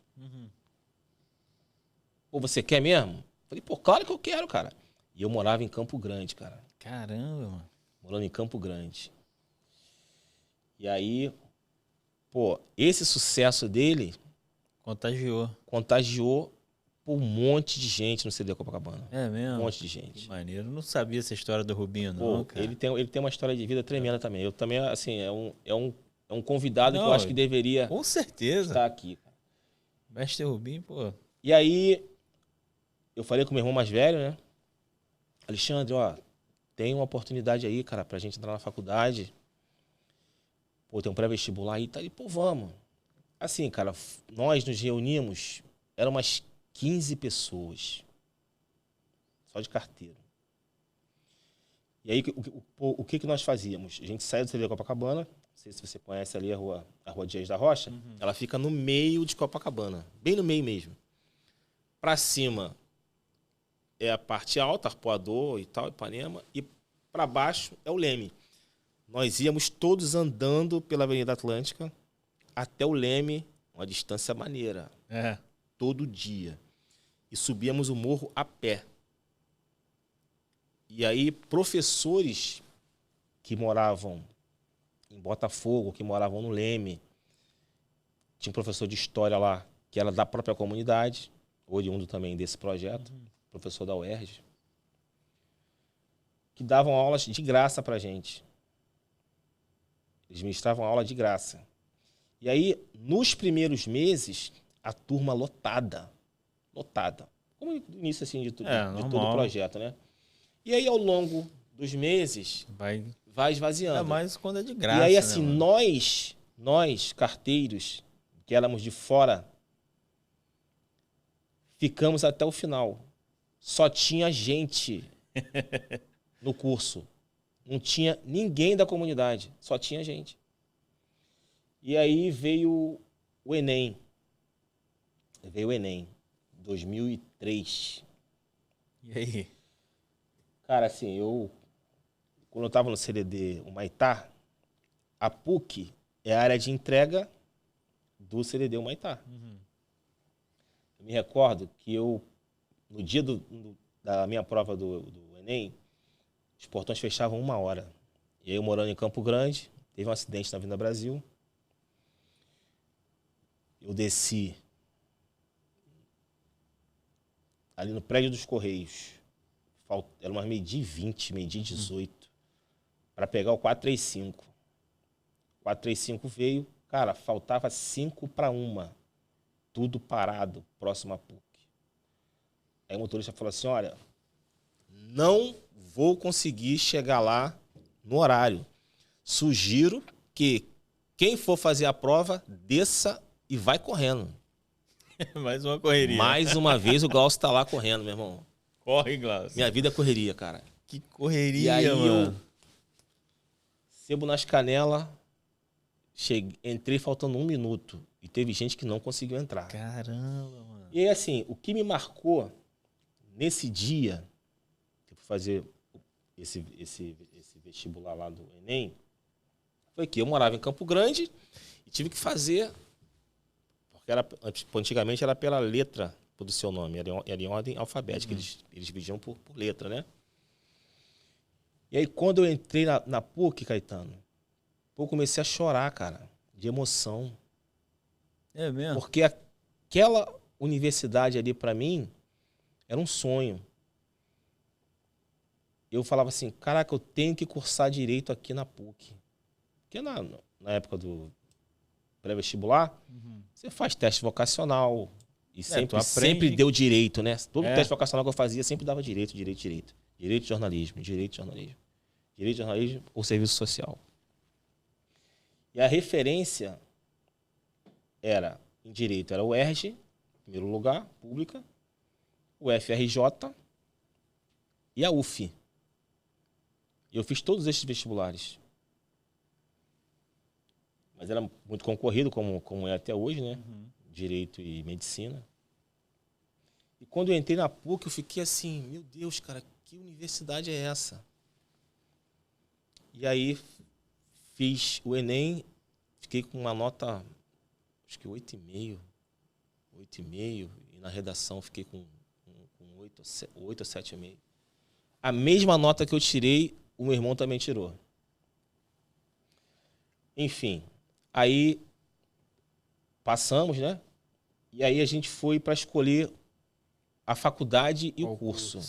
Pô, você quer mesmo? Falei, pô, claro que eu quero, cara. E eu morava em Campo Grande, cara. Caramba, mano. Morando em Campo Grande. E aí, pô, esse sucesso dele contagiou um monte de gente no CD Copacabana. É mesmo? Um monte de gente. Que maneiro. Eu não sabia essa história do Rubinho, Pô, não, cara. ele tem uma história de vida tremenda também. Eu também, assim, é um convidado Não, que eu acho que deveria com certeza. estar aqui. Mestre Rubinho, pô. E aí, eu falei com o meu irmão mais velho, né? Alexandre, ó, tem uma oportunidade aí, cara, pra gente entrar na faculdade. Pô, tem um pré-vestibular aí, tá aí, pô, vamos. Assim, cara, nós nos reunimos, eram umas 15 pessoas. Só de carteira. E aí, o que nós fazíamos? A gente saía do CD Copacabana, não sei se você conhece ali a rua Dias da Rocha, ela fica no meio de Copacabana, bem no meio mesmo. Pra cima é a parte alta, Arpoador e tal, Ipanema, e pra baixo é o Leme. Nós íamos todos andando pela Avenida Atlântica até o Leme, uma distância maneira. É. Todo dia. E subíamos o morro a pé. E aí, professores que moravam em Botafogo, que moravam no Leme, tinha um professor de história lá, que era da própria comunidade, oriundo também desse projeto, professor da UERJ, que davam aulas de graça pra gente. Eles ministravam aula de graça. E aí, nos primeiros meses, a turma lotada. Lotada. Como no início assim, de todo o projeto, né? E aí, ao longo dos meses, vai esvaziando. Ainda mais quando é de graça. E aí, assim, né, nós, carteiros, que éramos de fora, ficamos até o final. Só tinha gente no curso. Não tinha ninguém da comunidade. Só tinha gente. E aí veio o Enem. Veio o Enem, 2003. E aí? Cara, assim, quando eu estava no CDD Humaitá, a PUC é a área de entrega do CDD Humaitá. Eu me recordo que no dia da minha prova do Enem, os portões fechavam 1h. E aí, eu morando em Campo Grande, teve um acidente na Avenida Brasil. Eu desci ali no prédio dos Correios. Era umas 12h20, 12h18, para pegar o 435. O 435 veio, cara, faltava 5:01. Tudo parado, próximo à PUC. Aí o motorista falou assim, olha, não vou conseguir chegar lá no horário. Sugiro que quem for fazer a prova, desça e vai correndo. Mais uma correria. Mais uma vez o Glaucio tá lá correndo, meu irmão. Corre, Glaucio. Minha vida é correria, cara. Que correria, e aí mano. Eu sebo nas canelas, entrei faltando 1 minuto. E teve gente que não conseguiu entrar. Caramba, mano. E aí, assim, o que me marcou nesse dia, que eu fui fazer esse vestibular lá do Enem, foi que eu morava em Campo Grande e tive que fazer, porque antigamente era pela letra do seu nome, era em ordem alfabética, eles dividiam por letra, né? E aí, quando eu entrei na PUC, Caetano, eu comecei a chorar, cara, de emoção. É mesmo? Porque aquela universidade ali, para mim, era um sonho. Eu falava assim, caraca, eu tenho que cursar direito aqui na PUC. Porque na época do pré-vestibular, você faz teste vocacional, E sempre, tu aprende... sempre deu direito, né? Todo teste vocacional que eu fazia sempre dava direito. Direito de jornalismo, direito de jornalismo. Direito de jornalismo ou serviço social. E a referência era, em direito, era o UERJ, em primeiro lugar, pública, o FRJ e a UF. E eu fiz todos esses vestibulares. Mas era muito concorrido, como é até hoje, né? Uhum. Direito e medicina. E quando eu entrei na PUC, eu fiquei assim, meu Deus, cara, que universidade é essa? E aí fiz o Enem, fiquei com uma nota, acho que 8,5. 8,5. E na redação fiquei com 8 ou 7,5. A mesma nota que eu tirei, o meu irmão também tirou. Enfim, aí passamos, né? E aí a gente foi para escolher a faculdade e o curso.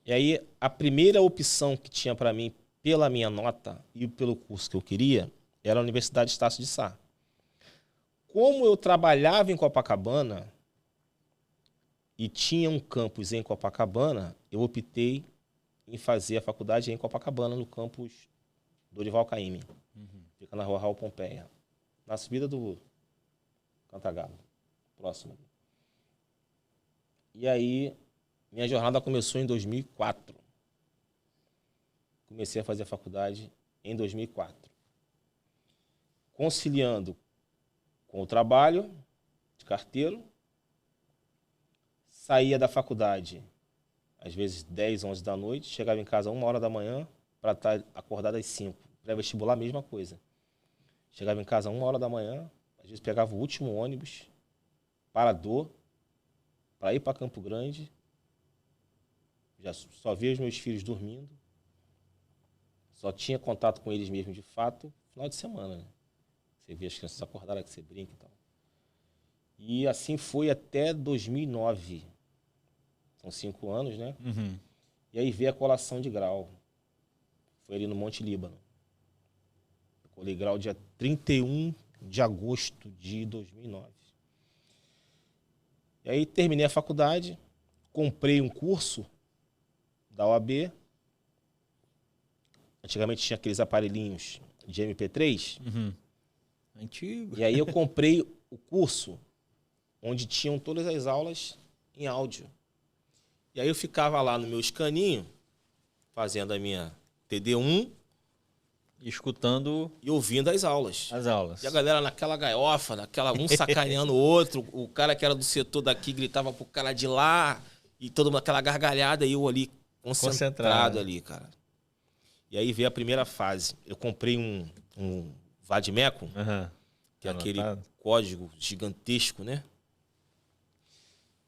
E aí a primeira opção que tinha para mim, pela minha nota e pelo curso que eu queria, era a Universidade Estácio de Sá. Como eu trabalhava em Copacabana e tinha um campus em Copacabana, eu optei em fazer a faculdade em Copacabana, no campus Dorival Caymmi. Uhum. Fica na Rua Raul Pompeia, na subida do Cantagalo, próximo. E aí, minha jornada começou em 2004. Comecei a fazer a faculdade em 2004. Conciliando com o trabalho de carteiro, saía da faculdade, às vezes 10, 11 da noite, chegava em casa 1 hora da manhã para estar acordado às 5. Pré-vestibular, mesma coisa. Chegava em casa 1 hora da manhã, às vezes pegava o último ônibus, parador, para ir para Campo Grande. Já só via os meus filhos dormindo. Só tinha contato com eles mesmo, de fato, final de semana, né? Você via as crianças acordaram, que você brinca e tal. E assim foi até 2009. São 5 anos, né? Uhum. E aí veio a colação de grau. Foi ali no Monte Líbano. Eu colei grau dia 31 de agosto de 2009. E aí terminei a faculdade, comprei um curso da OAB. Antigamente tinha aqueles aparelhinhos de MP3. Uhum. Antigo. E aí eu comprei o curso onde tinham todas as aulas em áudio. E aí eu ficava lá no meu escaninho, fazendo a minha TD1. Escutando e ouvindo as aulas. As aulas. E a galera naquela gaiofa, um sacaneando o outro. O cara que era do setor daqui gritava pro cara de lá. E toda aquela gargalhada. E eu ali concentrado ali, cara. E aí veio a primeira fase. Eu comprei um Vadimeco, que é aquele código gigantesco, né?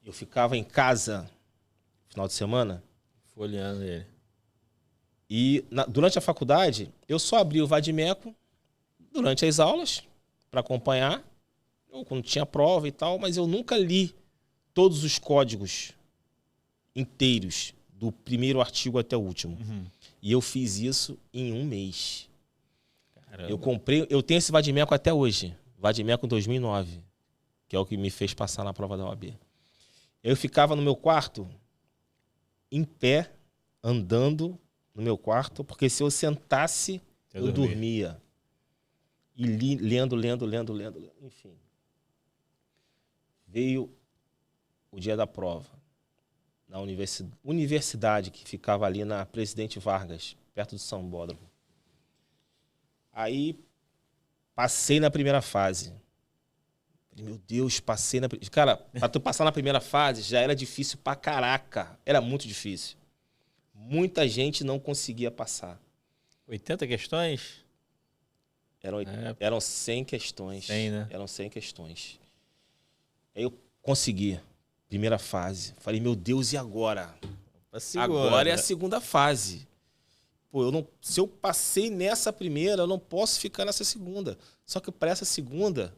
Eu ficava em casa, final de semana, folheando ele. E durante a faculdade, eu só abria o Vadimeco durante as aulas, para acompanhar, ou quando tinha prova e tal, mas eu nunca li todos os códigos inteiros, do primeiro artigo até o último. Uhum. E eu fiz isso em 1 mês. Caramba. Eu tenho esse Vadimeco até hoje, Vadimeco 2009, que é o que me fez passar na prova da OAB. Eu ficava no meu quarto, em pé, andando no meu quarto, porque se eu sentasse, eu dormia. E lendo, enfim. Veio o dia da prova, na universidade que ficava ali na Presidente Vargas, perto do São Bódromo. Aí, passei na primeira fase. Meu Deus, passei na... Cara, pra tu passar na primeira fase, já era difícil pra caraca. Era muito difícil. Muita gente não conseguia passar. 80 questões? Eram 100 questões. 100, né? Eram 100 questões. Aí eu consegui. Primeira fase. Falei, meu Deus, e agora? Agora é a segunda fase. Pô, se eu passei nessa primeira, eu não posso ficar nessa segunda. Só que para essa segunda,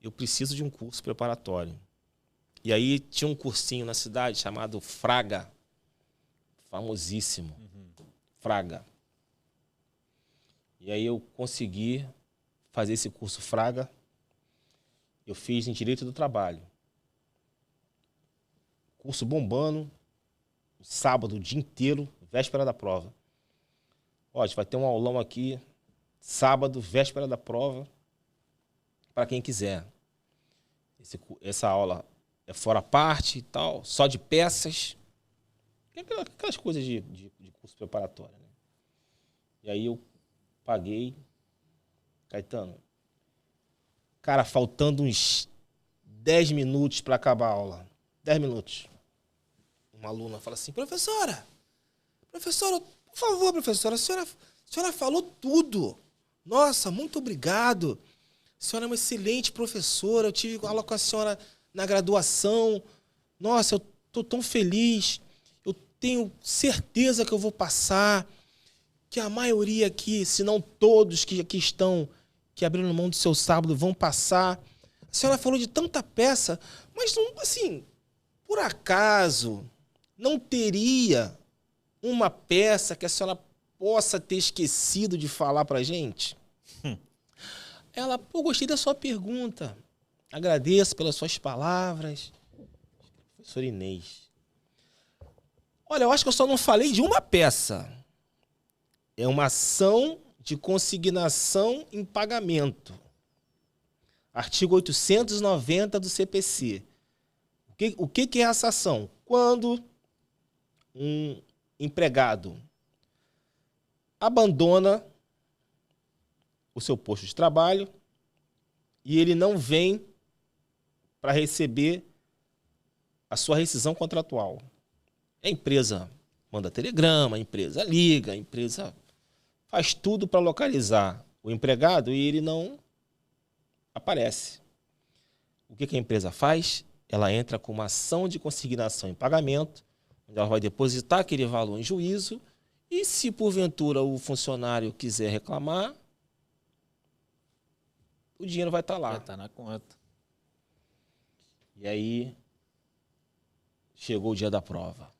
eu preciso de um curso preparatório. E aí tinha um cursinho na cidade chamado Fraga. Famosíssimo. Fraga. E aí eu consegui fazer esse curso Fraga. Eu fiz em Direito do Trabalho. curso bombando, sábado, o dia inteiro, véspera da prova. Ó, a gente vai ter um aulão aqui, sábado, véspera da prova, para quem quiser. Essa aula é fora parte e tal, só de peças. Aquelas coisas de curso preparatório, né? E aí eu paguei. Caetano, cara, faltando uns 10 minutos para acabar a aula. 10 minutos. Uma aluna fala assim, professora, por favor, professora, a senhora falou tudo. Nossa, muito obrigado. A senhora é uma excelente professora, eu tive aula com a senhora na graduação. Nossa, eu tô tão feliz. Eu tenho certeza que eu vou passar, que a maioria aqui, se não todos que aqui estão, que abriram mão do seu sábado, vão passar. A senhora falou de tanta peça, mas não, assim, por acaso, não teria uma peça que a senhora possa ter esquecido de falar pra gente? Ela, pô, gostei da sua pergunta. Agradeço pelas suas palavras. Professor Inês. Olha, eu acho que eu só não falei de uma peça. É uma ação de consignação em pagamento. Artigo 890 do CPC. O que é essa ação? Quando um empregado abandona o seu posto de trabalho e ele não vem para receber a sua rescisão contratual. A empresa manda telegrama, a empresa liga, a empresa faz tudo para localizar o empregado e ele não aparece. O que a empresa faz? Ela entra com uma ação de consignação em pagamento, onde ela vai depositar aquele valor em juízo e, se porventura o funcionário quiser reclamar, o dinheiro vai estar lá. Já tá na conta. E aí, chegou o dia da prova.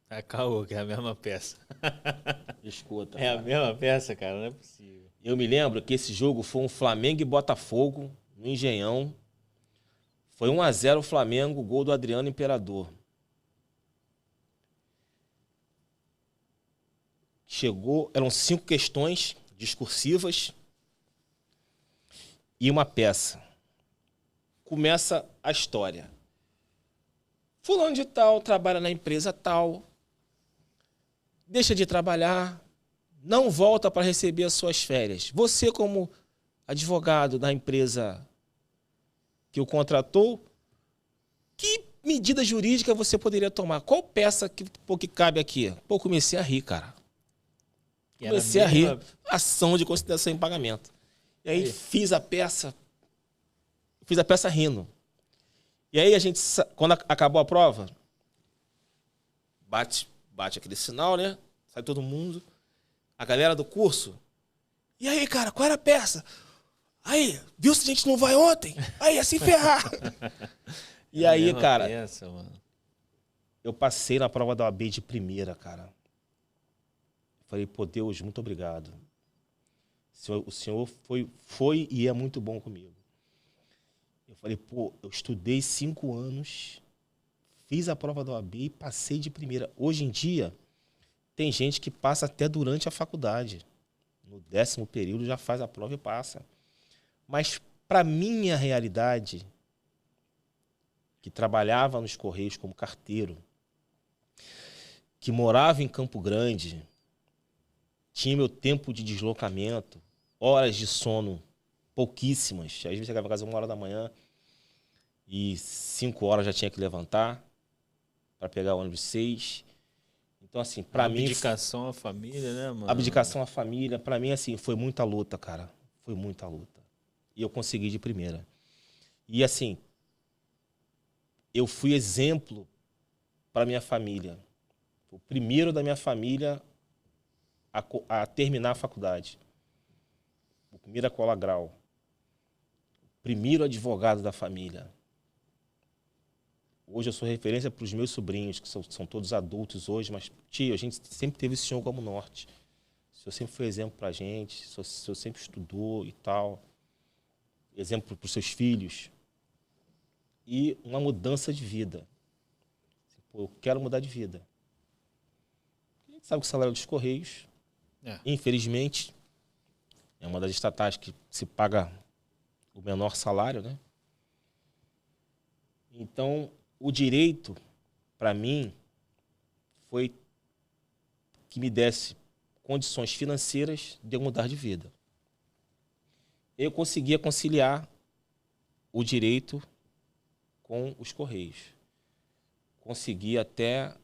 É caô, que é a mesma peça. Escuta. É a cara. mesma peça, cara, não é possível. Eu me lembro que esse jogo foi um Flamengo e Botafogo, no Engenhão. Foi 1-0 o Flamengo, gol do Adriano Imperador. Chegou, eram 5 questões discursivas e uma peça. Começa a história. Fulano de tal trabalha na empresa tal, deixa de trabalhar, não volta para receber as suas férias. Você, como advogado da empresa que o contratou, que medida jurídica você poderia tomar? Qual peça que cabe aqui? Pô, comecei a rir, cara. Comecei a rir. Ação de consideração em pagamento. E aí fiz a peça rindo. E aí a gente, quando acabou a prova, bate aquele sinal, né? Sai todo mundo. A galera do curso. E aí, cara, qual era a peça? Aí, viu se a gente não vai ontem? Aí, ia se ferrar. E aí, cara, peça, mano. Eu passei na prova da OAB de primeira, cara. Falei, pô, Deus, muito obrigado. O senhor foi e é muito bom comigo. Eu falei, pô, eu estudei 5 anos, fiz a prova da OAB e passei de primeira. Hoje em dia, tem gente que passa até durante a faculdade. No 10º período já faz a prova e passa. Mas, para minha realidade, que trabalhava nos Correios como carteiro, que morava em Campo Grande, tinha meu tempo de deslocamento, horas de sono pouquíssimas. Às vezes chegava em casa 1h da manhã e 5 horas já tinha que levantar para pegar o ônibus 6. Então, assim, para mim... Abdicação à família, né, mano? Abdicação à família. Para mim, assim, foi muita luta, cara. Foi muita luta. E eu consegui de primeira. E, assim, eu fui exemplo para minha família. O primeiro da minha família a terminar a faculdade. O primeiro a colar grau. O primeiro advogado da família. Hoje eu sou referência para os meus sobrinhos, que são todos adultos hoje, mas, tio, a gente sempre teve esse senhor como norte. O senhor sempre foi exemplo para a gente, o senhor sempre estudou e tal. Exemplo para os seus filhos. E uma mudança de vida. pô, eu quero mudar de vida. A gente sabe que o salário dos Correios, infelizmente, é uma das estatais que se paga o menor salário, né? Então, o direito, para mim, foi que me desse condições financeiras de eu mudar de vida. Eu conseguia conciliar o direito com os Correios. Consegui até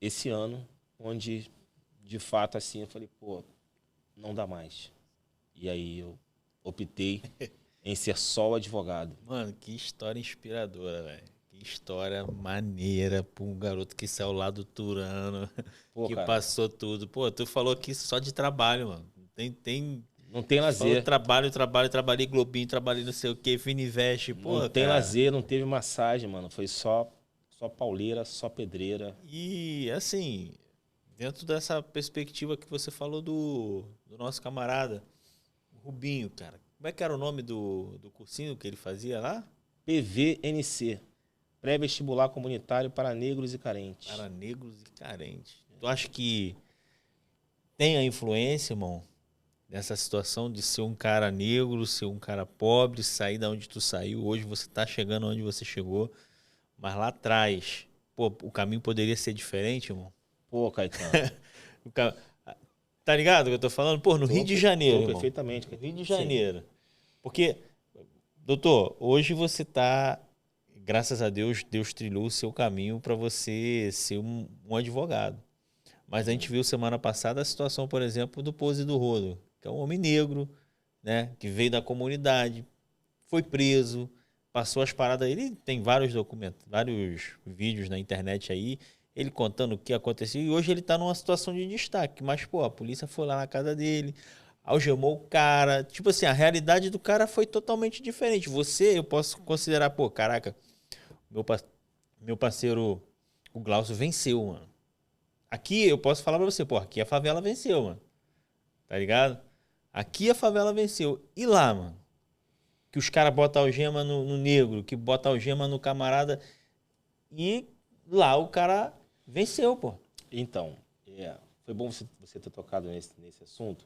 esse ano, onde, de fato, assim, eu falei, pô, não dá mais. E aí eu optei em ser só o advogado. Mano, que história inspiradora, velho. Que história maneira pra um garoto que saiu lá do Turano, Pô, que cara, passou tudo. Pô, tu falou aqui só de trabalho, mano. não tem Falou lazer. trabalhei Globinho, trabalhei não sei o que, Fininvest, pô, Não tem cara. lazer, não teve massagem, mano. Foi só pauleira, só pedreira. E, assim, dentro dessa perspectiva que você falou do nosso camarada, o Rubinho, cara. Como é que era o nome do cursinho que ele fazia lá? PVNC, Pré-Vestibular Comunitário para Negros e Carentes. Para negros e carentes. Tu acha que tem a influência, irmão, nessa situação de ser um cara negro, ser um cara pobre, sair da onde tu saiu? Hoje você tá chegando onde você chegou, mas lá atrás, pô, o caminho poderia ser diferente, irmão? Pô, Caetano. O ca- Tá ligado o que eu tô falando? Pô, no Rio de Janeiro, Tô irmão. perfeitamente, No Caetano. Rio de Sim. Janeiro. Porque, doutor, hoje você tá, graças a Deus, Deus trilhou o seu caminho para você ser um advogado. Mas a gente viu semana passada a situação, por exemplo, do Pose do Rodo, que é um homem negro, né, que veio da comunidade, foi preso, passou as paradas. Ele tem vários documentos, vários vídeos na internet aí, ele contando o que aconteceu. E hoje ele está numa situação de destaque. Mas, pô, a polícia foi lá na casa dele, algemou o cara. Tipo assim, a realidade do cara foi totalmente diferente. Você, eu posso considerar, pô, caraca, meu parceiro, o Glaucio venceu, mano. Aqui eu posso falar pra você, pô, aqui a favela venceu, mano. Tá ligado? Aqui a favela venceu. E lá, mano? Que os caras botam algema no negro, que botam algema no camarada. E lá o cara venceu, pô. Então, foi bom você ter tocado nesse assunto.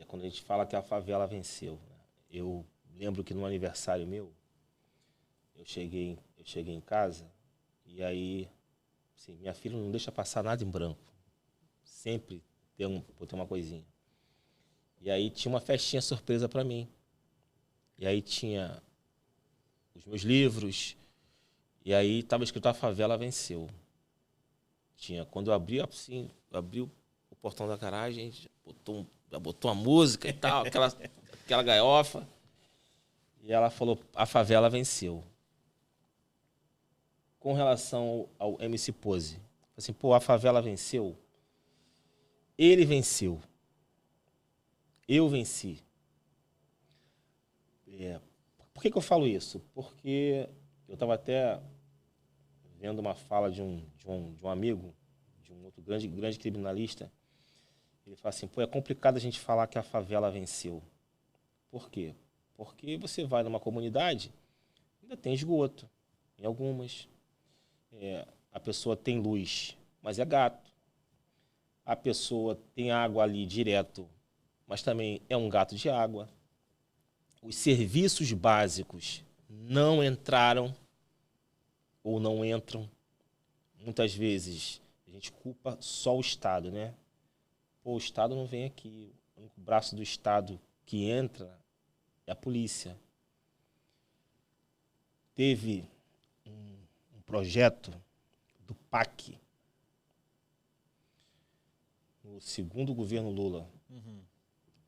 Quando a gente fala que a favela venceu, né? Eu lembro que no aniversário meu, eu cheguei em casa e aí, assim, minha filha não deixa passar nada em branco. Sempre tem uma coisinha. E aí tinha uma festinha surpresa para mim. E aí tinha os meus livros. E aí estava escrito: a favela venceu. Quando eu abri, assim, abri o portão da garagem, já botou uma música e tal, aquela gaiofa. E ela falou: a favela venceu. Com relação ao MC Pose, assim, pô, a favela venceu. Ele venceu. Eu venci. Por que eu falo isso? Porque eu estava até vendo uma fala de um amigo, de um outro grande criminalista. Ele fala assim: pô, é complicado a gente falar que a favela venceu. Por quê? Porque você vai numa comunidade, ainda tem esgoto. Em algumas, a pessoa tem luz, mas é gato. A pessoa tem água ali direto, mas também é um gato de água. Os serviços básicos não entraram ou não entram. Muitas vezes a gente culpa só o Estado, né? Pô, o Estado não vem aqui. O único braço do Estado que entra é a polícia. Teve um projeto do PAC no segundo governo Lula. Uhum.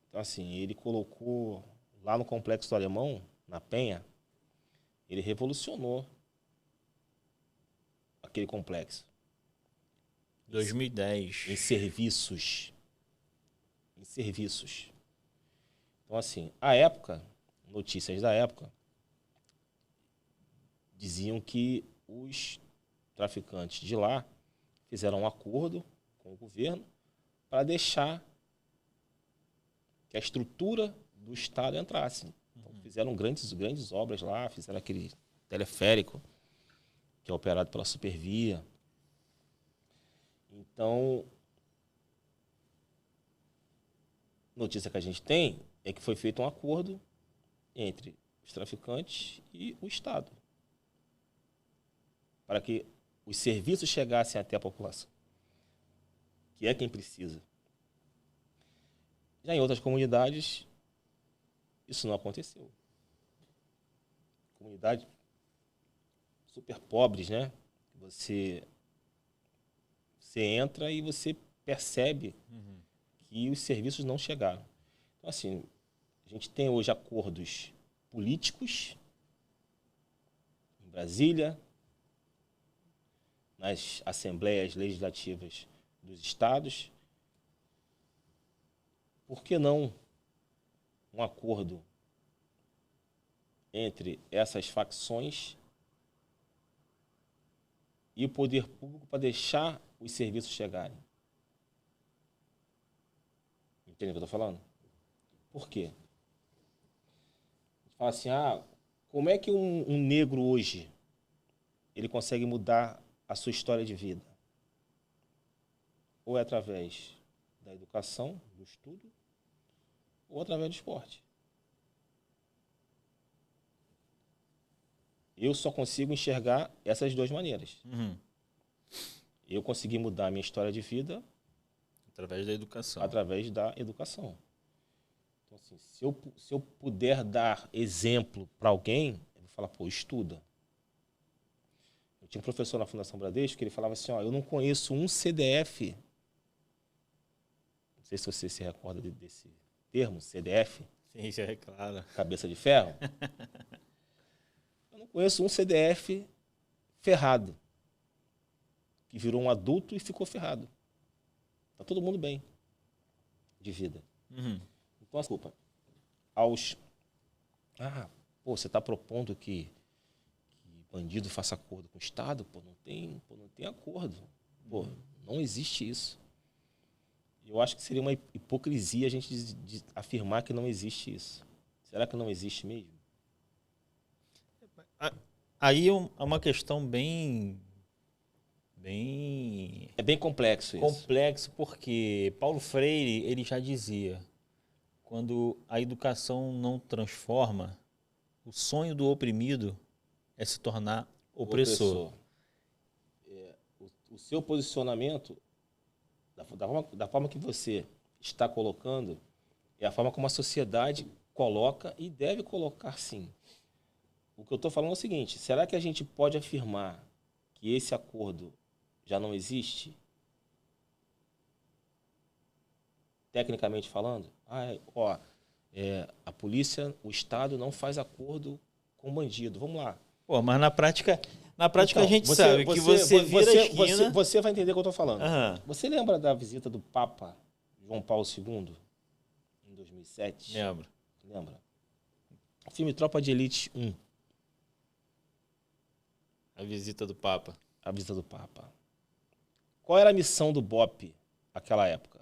Então, assim, ele colocou lá no Complexo do Alemão, na Penha, ele revolucionou aquele complexo. 2010. Em serviços. Então, assim, à época, notícias da época, diziam que os traficantes de lá fizeram um acordo com o governo para deixar que a estrutura do Estado entrasse. Então, fizeram grandes obras lá, fizeram aquele teleférico, que é operado pela Supervia. Então, notícia que a gente tem é que foi feito um acordo entre os traficantes e o Estado para que os serviços chegassem até a população, que é quem precisa. Já em outras comunidades, isso não aconteceu. Comunidades super pobres, né? Você entra e você percebe que os serviços não chegaram. Então, assim, a gente tem hoje acordos políticos em Brasília, nas assembleias legislativas dos estados. Por que não um acordo entre essas facções e o poder público para deixar os serviços chegarem? Entende o que eu estou falando? Por quê? A gente fala assim, como é que um negro hoje ele consegue mudar a sua história de vida? Ou é através da educação, do estudo, ou através do esporte. Eu só consigo enxergar essas duas maneiras. Eu consegui mudar a minha história de vida através da educação. Através da educação. Então, assim, se eu puder dar exemplo para alguém, eu vou falar, estuda. Eu tinha um professor na Fundação Bradesco que ele falava assim, eu não conheço um CDF. Não sei se você se recorda desse termo, CDF. Sim, isso é claro. Cabeça de ferro. Eu não conheço um CDF ferrado, que virou um adulto e ficou ferrado. Está todo mundo bem de vida. Então, desculpa. Você está propondo que bandido faça acordo com o Estado? Não tem acordo. Não existe isso. Eu acho que seria uma hipocrisia a gente de afirmar que não existe isso. Será que não existe mesmo? Aí é uma questão bem... É bem complexo isso. Complexo porque Paulo Freire ele já dizia, quando a educação não transforma, o sonho do oprimido é se tornar opressor. O seu posicionamento, da forma que você está colocando, é a forma como a sociedade coloca e deve colocar, sim. O que eu estou falando é o seguinte, será que a gente pode afirmar que esse acordo já não existe? Tecnicamente falando? A polícia, o Estado não faz acordo com o bandido. Vamos lá. Mas na prática então, a gente sabe que você vira a esquina... Você vai entender o que eu estou falando. Você lembra da visita do Papa João Paulo II em 2007? Lembro. Lembra? O filme Tropa de Elite 1. A visita do Papa. A visita do Papa. Qual era a missão do BOPE naquela época?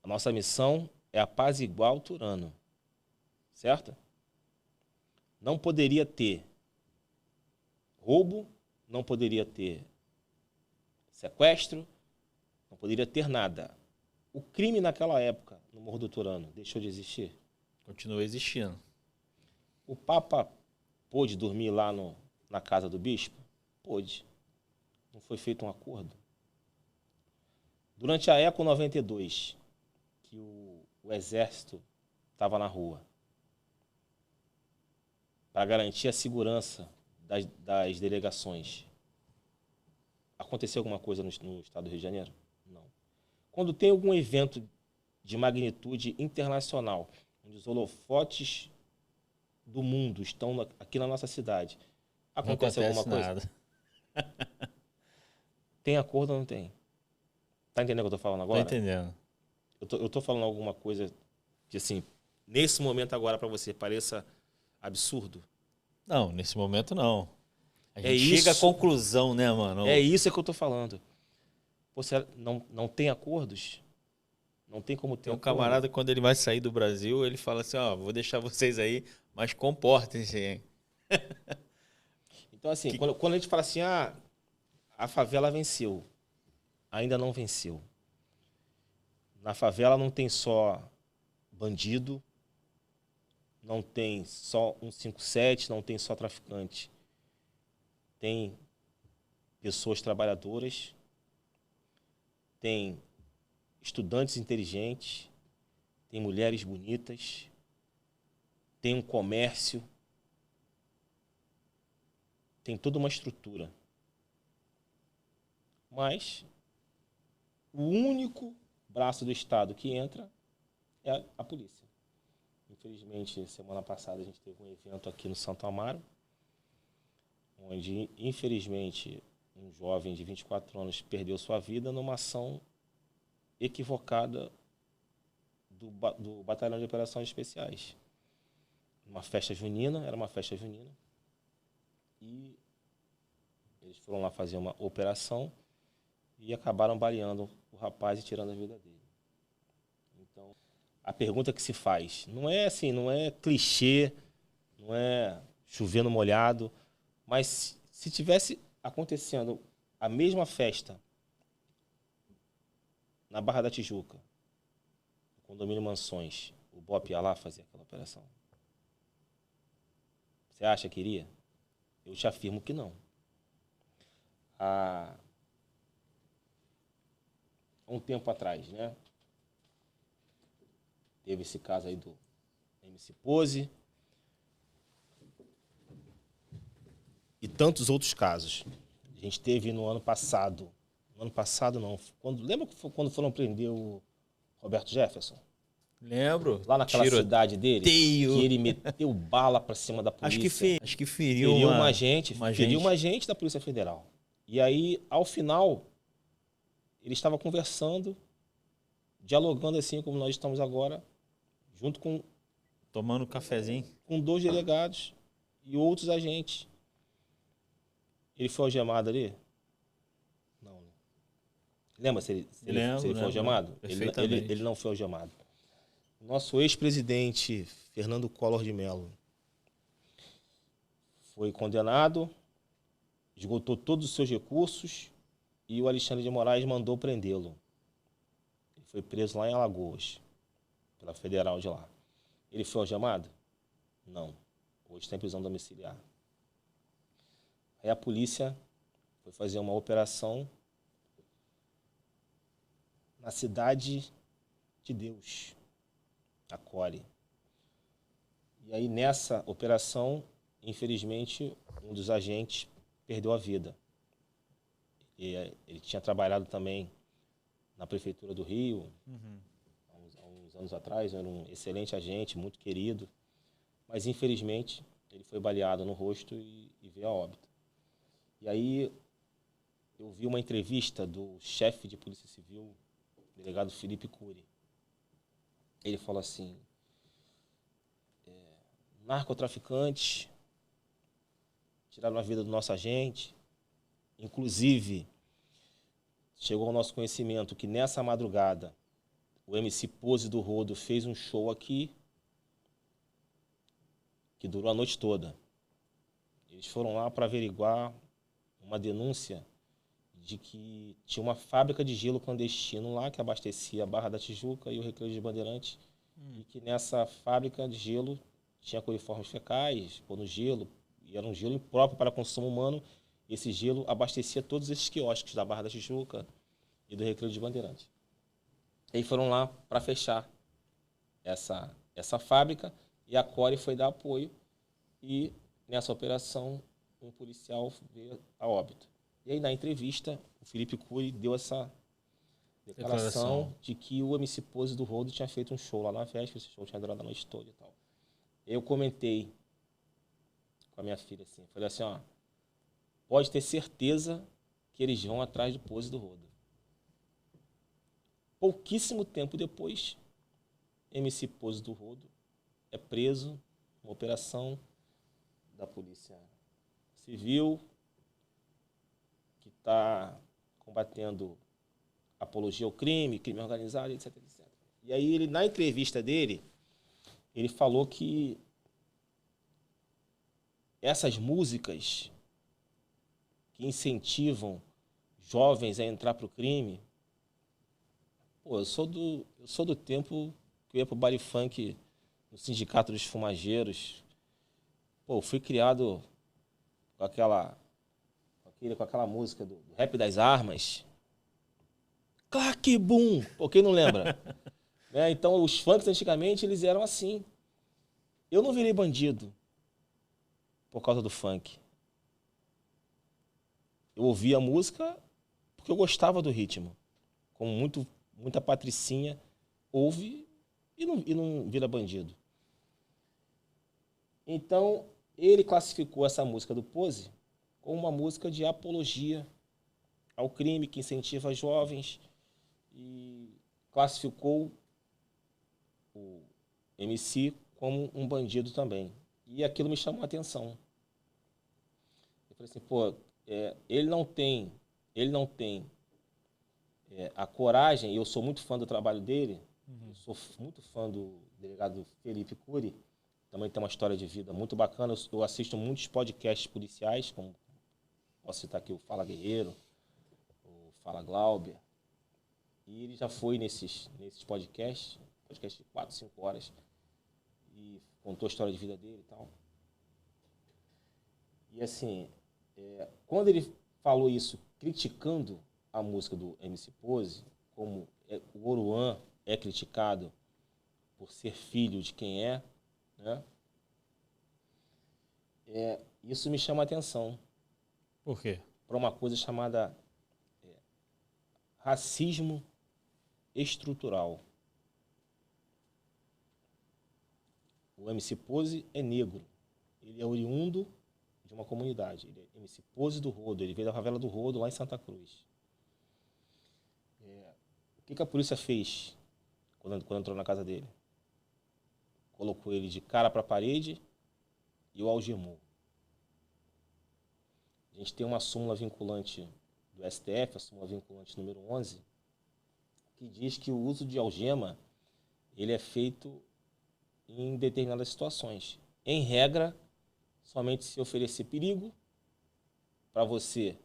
A nossa missão é apaziguar o tirano. Certo? Não poderia ter roubo, não poderia ter sequestro, não poderia ter nada. O crime naquela época, no Morro do Turano, deixou de existir? Continua existindo. O Papa pôde dormir lá na casa do bispo? Pôde. Não foi feito um acordo? Durante a Eco 92, que o exército estava na rua, para garantir a segurança das delegações, aconteceu alguma coisa no estado do Rio de Janeiro? Não. Quando tem algum evento de magnitude internacional, onde os holofotes do mundo estão aqui na nossa cidade, acontece alguma coisa? Nada. Tem acordo ou não tem? Tá entendendo o que eu tô falando agora? Tô entendendo. Eu tô falando alguma coisa que, assim, nesse momento agora, para você, pareça absurdo? Não, nesse momento não. A gente chega à conclusão, né, mano? É isso que eu tô falando. Você não tem acordos? Não tem como ter Tem um camarada, quando ele vai sair do Brasil, ele fala assim, vou deixar vocês aí, mas comportem-se, hein? Então, assim, quando a gente fala assim, a favela venceu. ainda não venceu. Na favela não tem só bandido, não tem só 157, não tem só traficante. Tem pessoas trabalhadoras, tem estudantes inteligentes, tem mulheres bonitas, tem um comércio, tem toda uma estrutura. Mas o único braço do Estado que entra é a polícia. Infelizmente, semana passada a gente teve um evento aqui no Santo Amaro, onde, infelizmente, um jovem de 24 anos perdeu sua vida numa ação equivocada do Batalhão de Operações Especiais. Uma festa junina, era uma festa junina, e eles foram lá fazer uma operação e acabaram baleando o rapaz e tirando a vida dele. Então, a pergunta que se faz não é assim, não é clichê, não é chover no molhado, mas se tivesse acontecendo a mesma festa na Barra da Tijuca, no condomínio Mansões, o BOPE ia lá fazer aquela operação? Você acha que iria? Eu te afirmo que não. Há um tempo atrás, né? Teve esse caso aí do MC Pose e tantos outros casos. A gente teve no ano passado não, lembra quando foram prender o Roberto Jefferson? Lembro. Lá naquela cidade dele, que ele meteu bala pra cima da polícia. Acho que feriu uma agente da Polícia Federal. E aí, ao final, ele estava conversando, dialogando assim como nós estamos agora, junto com... Tomando um cafezinho. Com 2 delegados e outros agentes. Ele foi algemado ali? Não. Lembra se ele foi algemado? Ele não foi algemado. Nosso ex-presidente, Fernando Collor de Mello, foi condenado, esgotou todos os seus recursos e o Alexandre de Moraes mandou prendê-lo. Ele foi preso lá em Alagoas, pela federal de lá. Ele foi algemado? Não. Hoje está em prisão domiciliar. Aí a polícia foi fazer uma operação na Cidade de Deus, a Core. E aí nessa operação, infelizmente, um dos agentes perdeu a vida. Ele tinha trabalhado também na Prefeitura do Rio, há uns anos atrás, era um excelente agente, muito querido, mas infelizmente ele foi baleado no rosto e veio a óbito. E aí eu vi uma entrevista do chefe de Polícia Civil, delegado Felipe Cury. Ele falou assim: narcotraficantes tiraram a vida do nosso agente. Inclusive, chegou ao nosso conhecimento que nessa madrugada o MC Pose do Rodo fez um show aqui que durou a noite toda. Eles foram lá para averiguar uma denúncia de que tinha uma fábrica de gelo clandestino lá que abastecia a Barra da Tijuca e o Recreio de Bandeirantes, e que nessa fábrica de gelo tinha coliformes fecais, pôr no gelo, e era um gelo impróprio para consumo humano. Esse gelo abastecia todos esses quiosques da Barra da Tijuca e do Recreio de Bandeirantes. E aí foram lá para fechar essa fábrica, e a Core foi dar apoio, e nessa operação um policial veio a óbito. E aí na entrevista o Felipe Cury deu essa declaração de que o MC Pose do Rodo tinha feito um show lá na festa, esse show tinha durado a noite toda e tal. Eu comentei com a minha filha assim, falei assim, ó, pode ter certeza que eles vão atrás do Pose do Rodo. Pouquíssimo tempo depois, MC Pose do Rodo é preso, uma operação da Polícia Civil, que está combatendo apologia ao crime, crime organizado, etc, etc. E aí, ele, na entrevista dele, ele falou que essas músicas que incentivam jovens a entrar pro crime. Pô, eu sou do tempo que eu ia pro baile funk no Sindicato dos Fumageiros. Pô, eu fui criado com aquela música do Rap das Armas. Claque Bum! Pô, quem não lembra? Então, os funks antigamente, eles eram assim. Eu não virei bandido por causa do funk. Eu ouvia a música porque eu gostava do ritmo. Como muita patricinha ouve e não vira bandido. Então, ele classificou essa música do Pose como uma música de apologia ao crime, que incentiva jovens, e classificou o MC como um bandido também. E aquilo me chamou a atenção. Eu falei assim, pô, ele não tem a coragem, e eu sou muito fã do trabalho dele, eu sou muito fã do delegado Felipe Cury, também tem uma história de vida muito bacana. Eu assisto muitos podcasts policiais, como posso citar aqui o Fala Guerreiro, o Fala Glauber, e ele já foi nesses podcasts de 4, 5 horas, e contou a história de vida dele e tal. E assim, quando ele falou isso, criticando a música do MC Pose, como o Oruan é criticado por ser filho de quem é, né? Isso me chama a atenção. Por quê? Para uma coisa chamada racismo estrutural. O MC Pose é negro. Ele é oriundo de uma comunidade. Ele é MC Pose do Rodo. Ele veio da favela do Rodo, lá em Santa Cruz. O que a polícia fez quando entrou na casa dele? Colocou ele de cara para a parede e o algemou. A gente tem uma súmula vinculante do STF, a súmula vinculante número 11, que diz que o uso de algema ele é feito em determinadas situações. Em regra, somente se oferecer perigo para você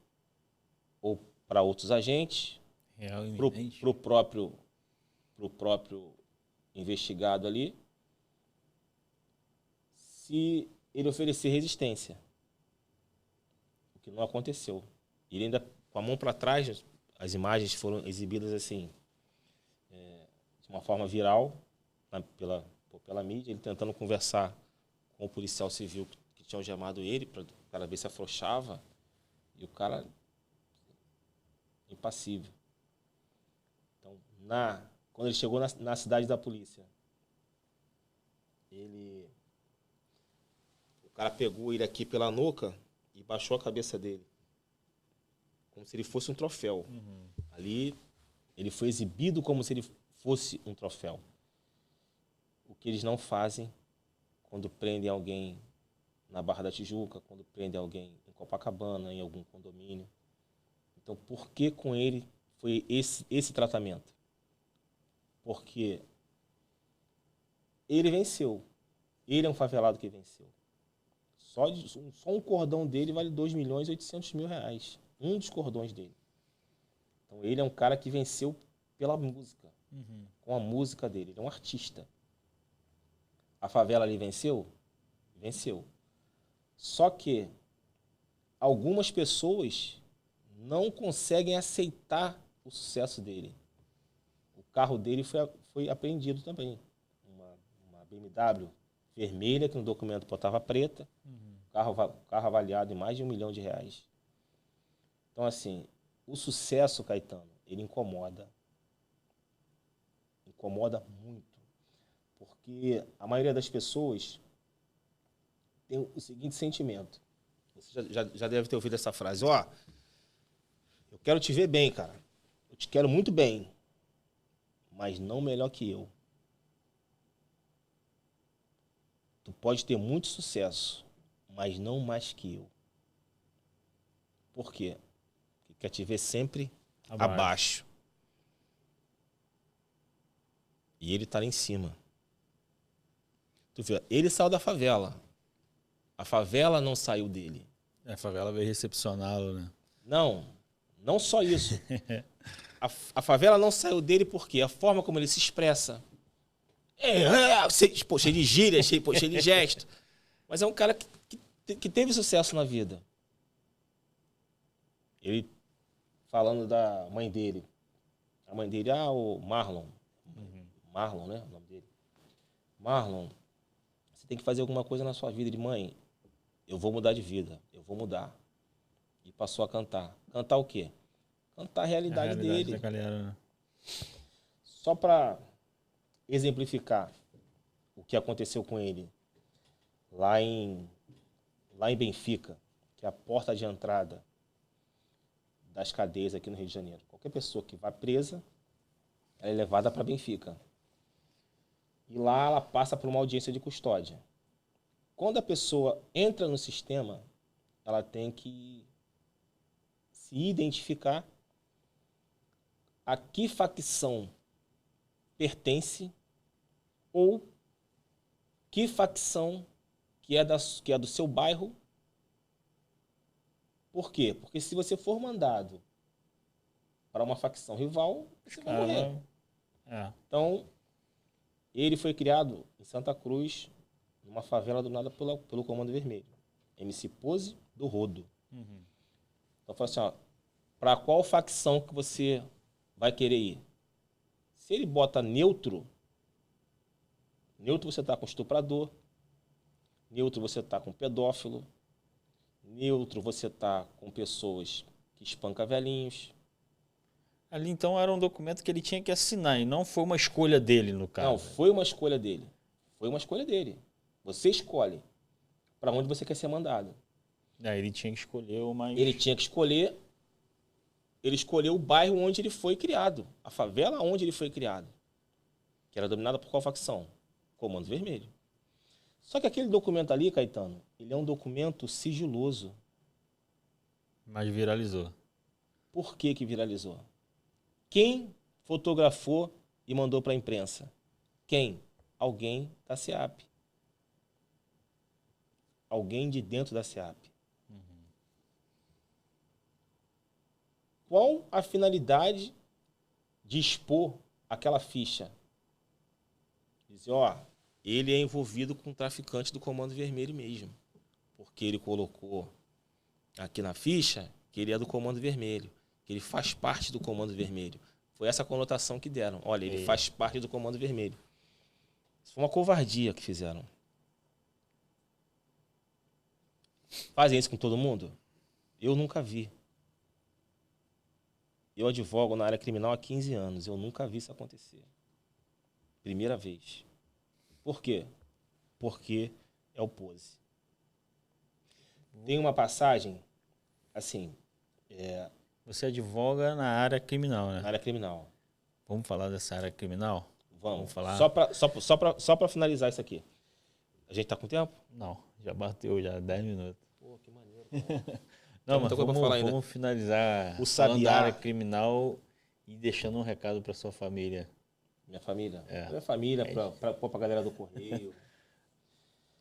ou para outros agentes, para o próprio investigado ali, se ele oferecer resistência. O que não aconteceu. Ele ainda, com a mão para trás, as imagens foram exibidas assim, de uma forma viral, pela mídia, ele tentando conversar com o policial civil que tinha algemado ele, para o cara ver se afrouxava, e o cara impassível. Então, quando ele chegou na cidade da polícia, o cara pegou ele aqui pela nuca e baixou a cabeça dele, como se ele fosse um troféu. Uhum. Ali, ele foi exibido como se ele fosse um troféu. O que eles não fazem quando prendem alguém na Barra da Tijuca, quando prendem alguém em Copacabana, em algum condomínio. Então, por que com ele foi esse tratamento? Porque ele venceu. Ele é um favelado que venceu. Só um cordão dele vale R$2.800.000. Um dos cordões dele. Então, ele é um cara que venceu pela música. Uhum. Com a música dele. Ele é um artista. A favela ali venceu? Venceu. Só que algumas pessoas não conseguem aceitar o sucesso dele. O carro dele foi apreendido também. Uma BMW vermelha, que no documento botava preta. Uhum. Carro avaliado em mais de R$1 milhão. Então, assim, o sucesso, Caetano, ele incomoda. Incomoda muito. Porque a maioria das pessoas tem o seguinte sentimento. Você já deve ter ouvido essa frase. Eu quero te ver bem, cara. Eu te quero muito bem. Mas não melhor que eu. Tu pode ter muito sucesso, mas não mais que eu. Por quê? Porque quer te ver sempre abaixo. E ele tá lá em cima. Tu vê, ele saiu da favela. A favela não saiu dele. A favela veio recepcioná-lo, né? Não Não só isso. A favela não saiu dele porque a forma como ele se expressa. Cheio de gíria, cheio de gesto. Mas é um cara que teve sucesso na vida. Ele, falando da mãe dele. A mãe dele, o Marlon. Marlon, né? O nome dele. Marlon, você tem que fazer alguma coisa na sua vida. Ele, mãe, eu vou mudar de vida. Eu vou mudar. E passou a cantar. Cantar o quê? Cantar a realidade dele. Da galera, né? Só para exemplificar o que aconteceu com ele lá em Benfica, que é a porta de entrada das cadeias aqui no Rio de Janeiro. Qualquer pessoa que vá presa, ela é levada para Benfica. E lá ela passa por uma audiência de custódia. Quando a pessoa entra no sistema, ela tem que se identificar a que facção pertence ou que facção que é do seu bairro. Por quê? Porque se você for mandado para uma facção rival, você vai morrer. Então, ele foi criado em Santa Cruz, numa favela do nada pelo Comando Vermelho. MC Pose do Rodo. Então, falou assim, para qual facção que você vai querer ir? Se ele bota neutro você está com estuprador, neutro você está com pedófilo, neutro você está com pessoas que espancam velhinhos. Ali, então, era um documento que ele tinha que assinar e não foi uma escolha dele, no caso. Não, foi uma escolha dele. Foi uma escolha dele. Você escolhe para onde você quer ser mandado. Ele tinha que escolher o mais... Ele tinha que escolher... Ele escolheu o bairro onde ele foi criado. A favela onde ele foi criado. Que era dominada por qual facção? Comando Vermelho. Só que aquele documento ali, Caetano, ele é um documento sigiloso. Mas viralizou. Por que que viralizou? Quem fotografou e mandou para a imprensa? Quem? Alguém da SEAP. Alguém de dentro da SEAP. Qual a finalidade de expor aquela ficha? Dizer, ele é envolvido com o traficante do Comando Vermelho mesmo. Porque ele colocou aqui na ficha que ele é do Comando Vermelho, que ele faz parte do Comando Vermelho. Foi essa a conotação que deram. Olha, ele faz parte do Comando Vermelho. Isso foi uma covardia que fizeram. Fazem isso com todo mundo? Eu nunca vi. Eu advogo na área criminal há 15 anos. Eu nunca vi isso acontecer. Primeira vez. Por quê? Porque é o Pose. Tem uma passagem, assim... Você advoga na área criminal, né? Na área criminal. Vamos falar dessa área criminal? Vamos falar. Só para finalizar isso aqui. A gente tá com tempo? Não, já bateu já 10 minutos. Pô, que maneiro, cara. Não, mas vamos finalizar o falando da área criminal e deixando um recado para sua família. Minha família? Minha família, para a galera do Correio.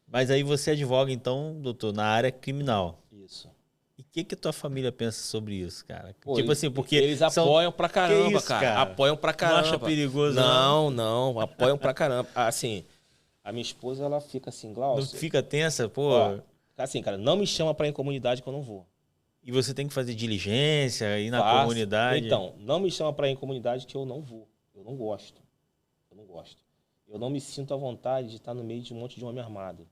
Mas aí você advoga, então, doutor, na área criminal. Isso. E o que tua família pensa sobre isso, cara? Pô, tipo assim, porque... Eles apoiam pra caramba, isso, cara. Apoiam pra caramba. Não acha perigoso, não. Apoiam pra caramba. Assim, a minha esposa, ela fica assim, Glaucio... Não fica tensa, pô? Assim, cara, não me chama pra ir em comunidade que eu não vou. E você tem que fazer diligência, ir na comunidade? Então, não me chama pra ir em comunidade que eu não vou. Eu não gosto. Eu não me sinto à vontade de estar no meio de um monte de homem armado.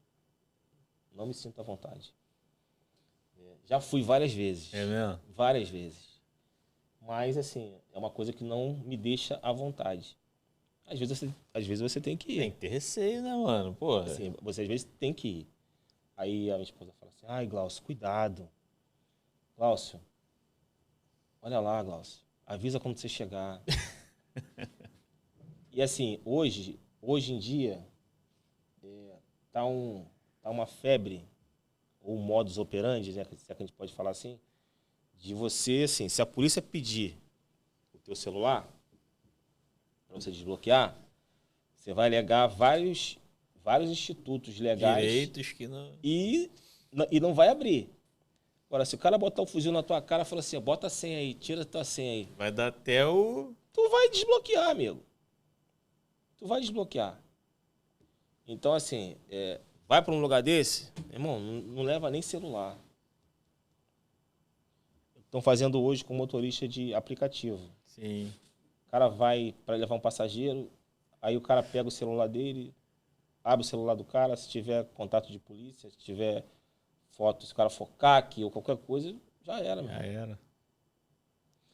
Não me sinto à vontade. Já fui várias vezes. É mesmo? Várias vezes. Mas, assim, é uma coisa que não me deixa à vontade. Às vezes você tem que ir. Tem que ter receio, né, mano? Porra. Assim, você às vezes tem que ir. Aí a minha esposa fala assim, ai, Glaucio, cuidado. Glaucio, olha lá, Glaucio. Avisa quando você chegar. E assim, hoje em dia, tá uma febre, ou um modus operandi, né, se é que a gente pode falar assim, de você, assim, se a polícia pedir o teu celular para você desbloquear, você vai alegar vários institutos legais. Direitos que não... E não vai abrir. Agora, se o cara botar o fuzil na tua cara e falar assim, bota a senha aí, tira a tua senha aí. Vai dar até o... Tu vai desbloquear, amigo. Tu vai desbloquear. Então, assim, vai para um lugar desse, irmão, não leva nem celular. Estão fazendo hoje com motorista de aplicativo. Sim. O cara vai para levar um passageiro, aí o cara pega o celular dele, abre o celular do cara, se tiver contato de polícia, se tiver foto, se o cara for CAC ou qualquer coisa, já era, meu. Já era.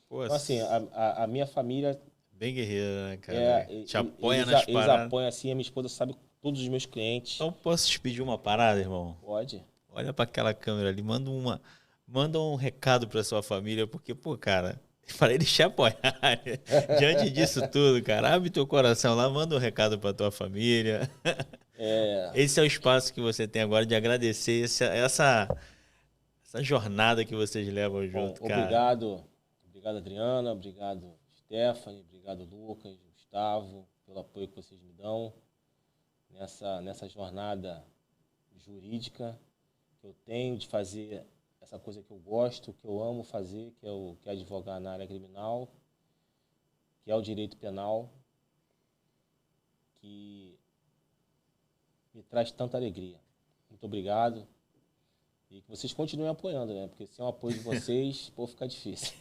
Pô, Então, assim, a minha família... Bem guerreira, né, cara? Te apoia nas Eles paradas. apoiam assim, a minha esposa sabe todos os meus clientes. Então posso te pedir uma parada, irmão? Pode. Olha para aquela câmera ali, manda um recado para sua família, porque, pô, cara, para eles te apoiarem. Diante disso tudo, cara, abre teu coração lá, manda um recado para tua família. Esse é o espaço que você tem agora de agradecer essa jornada que vocês levam junto, cara. Obrigado. Obrigado, Adriana. Obrigado, Stephanie. Obrigado, Lucas, Gustavo, pelo apoio que vocês me dão nessa jornada jurídica que eu tenho de fazer essa coisa que eu gosto, que eu amo fazer, que é advogar na área criminal, que é o direito penal, que me traz tanta alegria. Muito obrigado. E que vocês continuem apoiando, né? Porque sem o apoio de vocês, pô, fica difícil.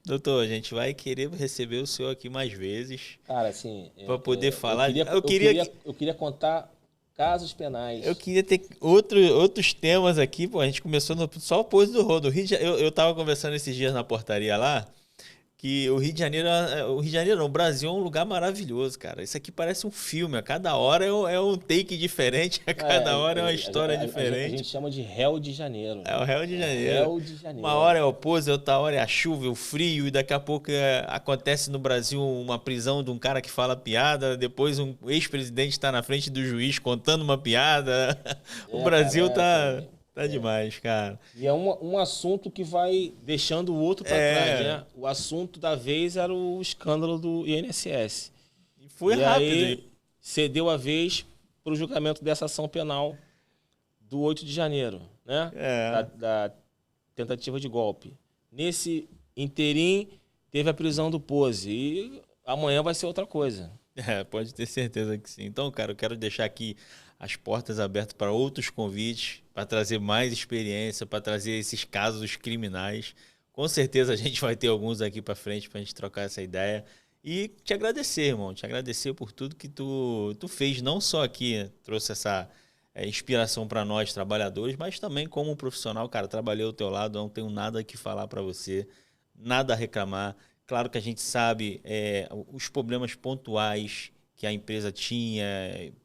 Doutor, a gente vai querer receber o senhor aqui mais vezes. Cara, assim... Para poder falar... Eu queria contar casos penais. Eu queria ter outros temas aqui. Pô, a gente começou só o pose do rodo. Eu tava conversando esses dias na portaria lá, que o Rio de Janeiro não, o Brasil é um lugar maravilhoso, cara. Isso aqui parece um filme. A cada hora é um take diferente, a cada hora é uma história diferente. A gente chama de Réu de Janeiro. É o Réu de Janeiro. Réu de Janeiro. Uma hora é o pose, outra hora é a chuva, o frio, e daqui a pouco acontece no Brasil uma prisão de um cara que fala piada, depois um ex-presidente está na frente do juiz contando uma piada. O Brasil tá demais, cara. E é um assunto que vai deixando o outro para trás, né? O assunto da vez era o escândalo do INSS. E foi rápido. Aí cedeu a vez para o julgamento dessa ação penal do 8 de janeiro, né? Da tentativa de golpe. Nesse interim, teve a prisão do Pose. E amanhã vai ser outra coisa. Pode ter certeza que sim. Então, cara, eu quero deixar aqui as portas abertas para outros convites, para trazer mais experiência, para trazer esses casos criminais. Com certeza a gente vai ter alguns aqui para frente para a gente trocar essa ideia. E te agradecer, irmão. Te agradecer por tudo que tu fez, não só aqui, trouxe essa inspiração para nós, trabalhadores, mas também como um profissional, cara, trabalhei ao teu lado, não tenho nada que falar para você, nada a reclamar. Claro que a gente sabe os problemas pontuais que a empresa tinha,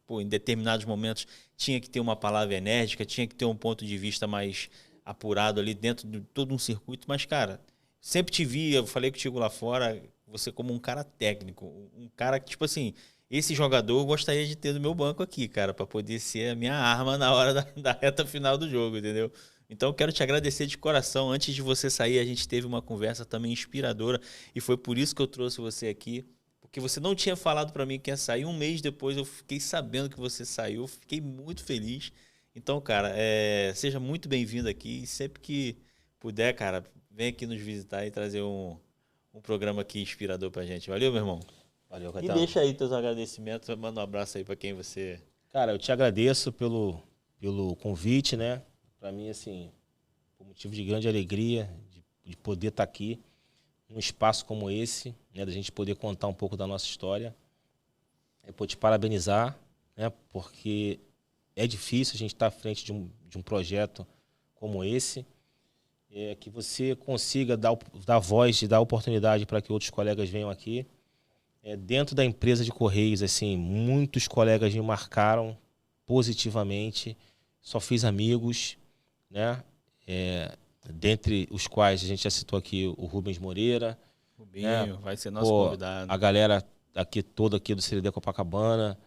em determinados momentos tinha que ter uma palavra enérgica, tinha que ter um ponto de vista mais apurado ali dentro de todo um circuito, mas, cara, sempre te vi, eu falei contigo lá fora, você como um cara técnico, um cara que, tipo assim, esse jogador eu gostaria de ter no meu banco aqui, cara, para poder ser a minha arma na hora da reta final do jogo, entendeu? Então, eu quero te agradecer de coração. Antes de você sair, a gente teve uma conversa também inspiradora e foi por isso que eu trouxe você aqui, porque você não tinha falado para mim que ia sair. Um mês depois eu fiquei sabendo que você saiu, fiquei muito feliz. Então, cara, seja muito bem-vindo aqui e sempre que puder, cara, vem aqui nos visitar e trazer um programa aqui inspirador pra gente. Valeu, meu irmão? Valeu, E Caetano. deixa aí teus agradecimentos, manda um abraço aí para quem você... Cara, eu te agradeço pelo convite, né? Para mim, assim, por motivo de grande alegria de poder estar aqui num espaço como esse, né? Da gente poder contar um pouco da nossa história. Te parabenizar, né? Porque é difícil a gente estar à frente de um projeto como esse, que você consiga dar voz e dar oportunidade para que outros colegas venham aqui. Dentro da empresa de Correios, assim, muitos colegas me marcaram positivamente, só fiz amigos, né? Dentre os quais a gente já citou aqui o Rubens Moreira. Rubinho, vai ser nosso convidado. A galera toda aqui do CDD Copacabana.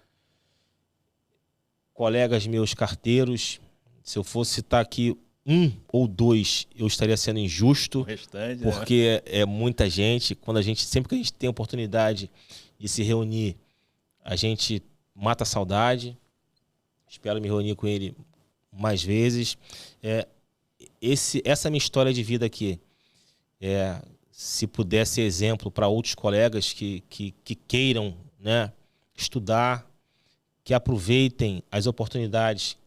Colegas meus carteiros. Se eu fosse citar aqui um ou dois, eu estaria sendo injusto. O restante, porque é muita gente. Sempre que a gente tem a oportunidade de se reunir, a gente mata a saudade. Espero me reunir com ele mais vezes. essa minha história de vida aqui, se puder ser exemplo para outros colegas que queiram, né, estudar, que aproveitem as oportunidades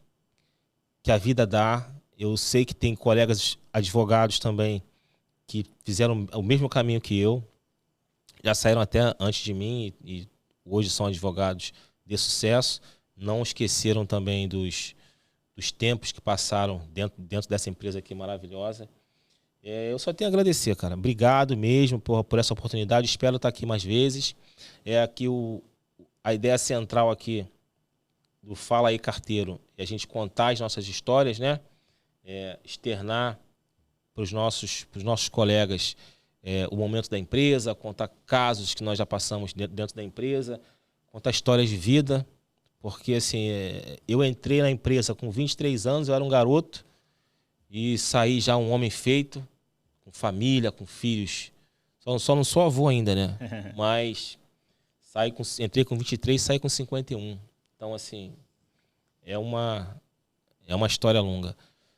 que a vida dá. Eu sei que tem colegas advogados também que fizeram o mesmo caminho que eu, já saíram até antes de mim e hoje são advogados de sucesso. Não esqueceram também dos tempos que passaram dentro dessa empresa aqui maravilhosa. Eu só tenho a agradecer, cara. Obrigado mesmo por essa oportunidade. Espero estar aqui mais vezes. Aqui a ideia central aqui do Fala Aí Carteiro é a gente contar as nossas histórias, né? Externar para os nossos colegas o momento da empresa, contar casos que nós já passamos dentro da empresa, contar histórias de vida, porque assim, eu entrei na empresa com 23 anos, eu era um garoto e saí já um homem feito, com família, com filhos. Só não sou avô ainda, né? Mas entrei com 23 e saí com 51. Então, assim, é uma história longa.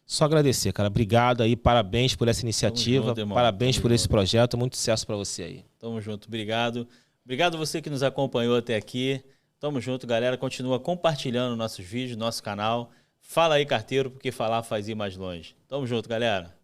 Só agradecer, cara. Obrigado aí, parabéns por essa iniciativa, Tamo junto, parabéns por esse junto. projeto, muito sucesso para você aí. Tamo junto, obrigado. Obrigado você que nos acompanhou até aqui. Tamo junto, galera. Continua compartilhando nossos vídeos, nosso canal. Fala Aí Carteiro, porque falar faz ir mais longe. Tamo junto, galera.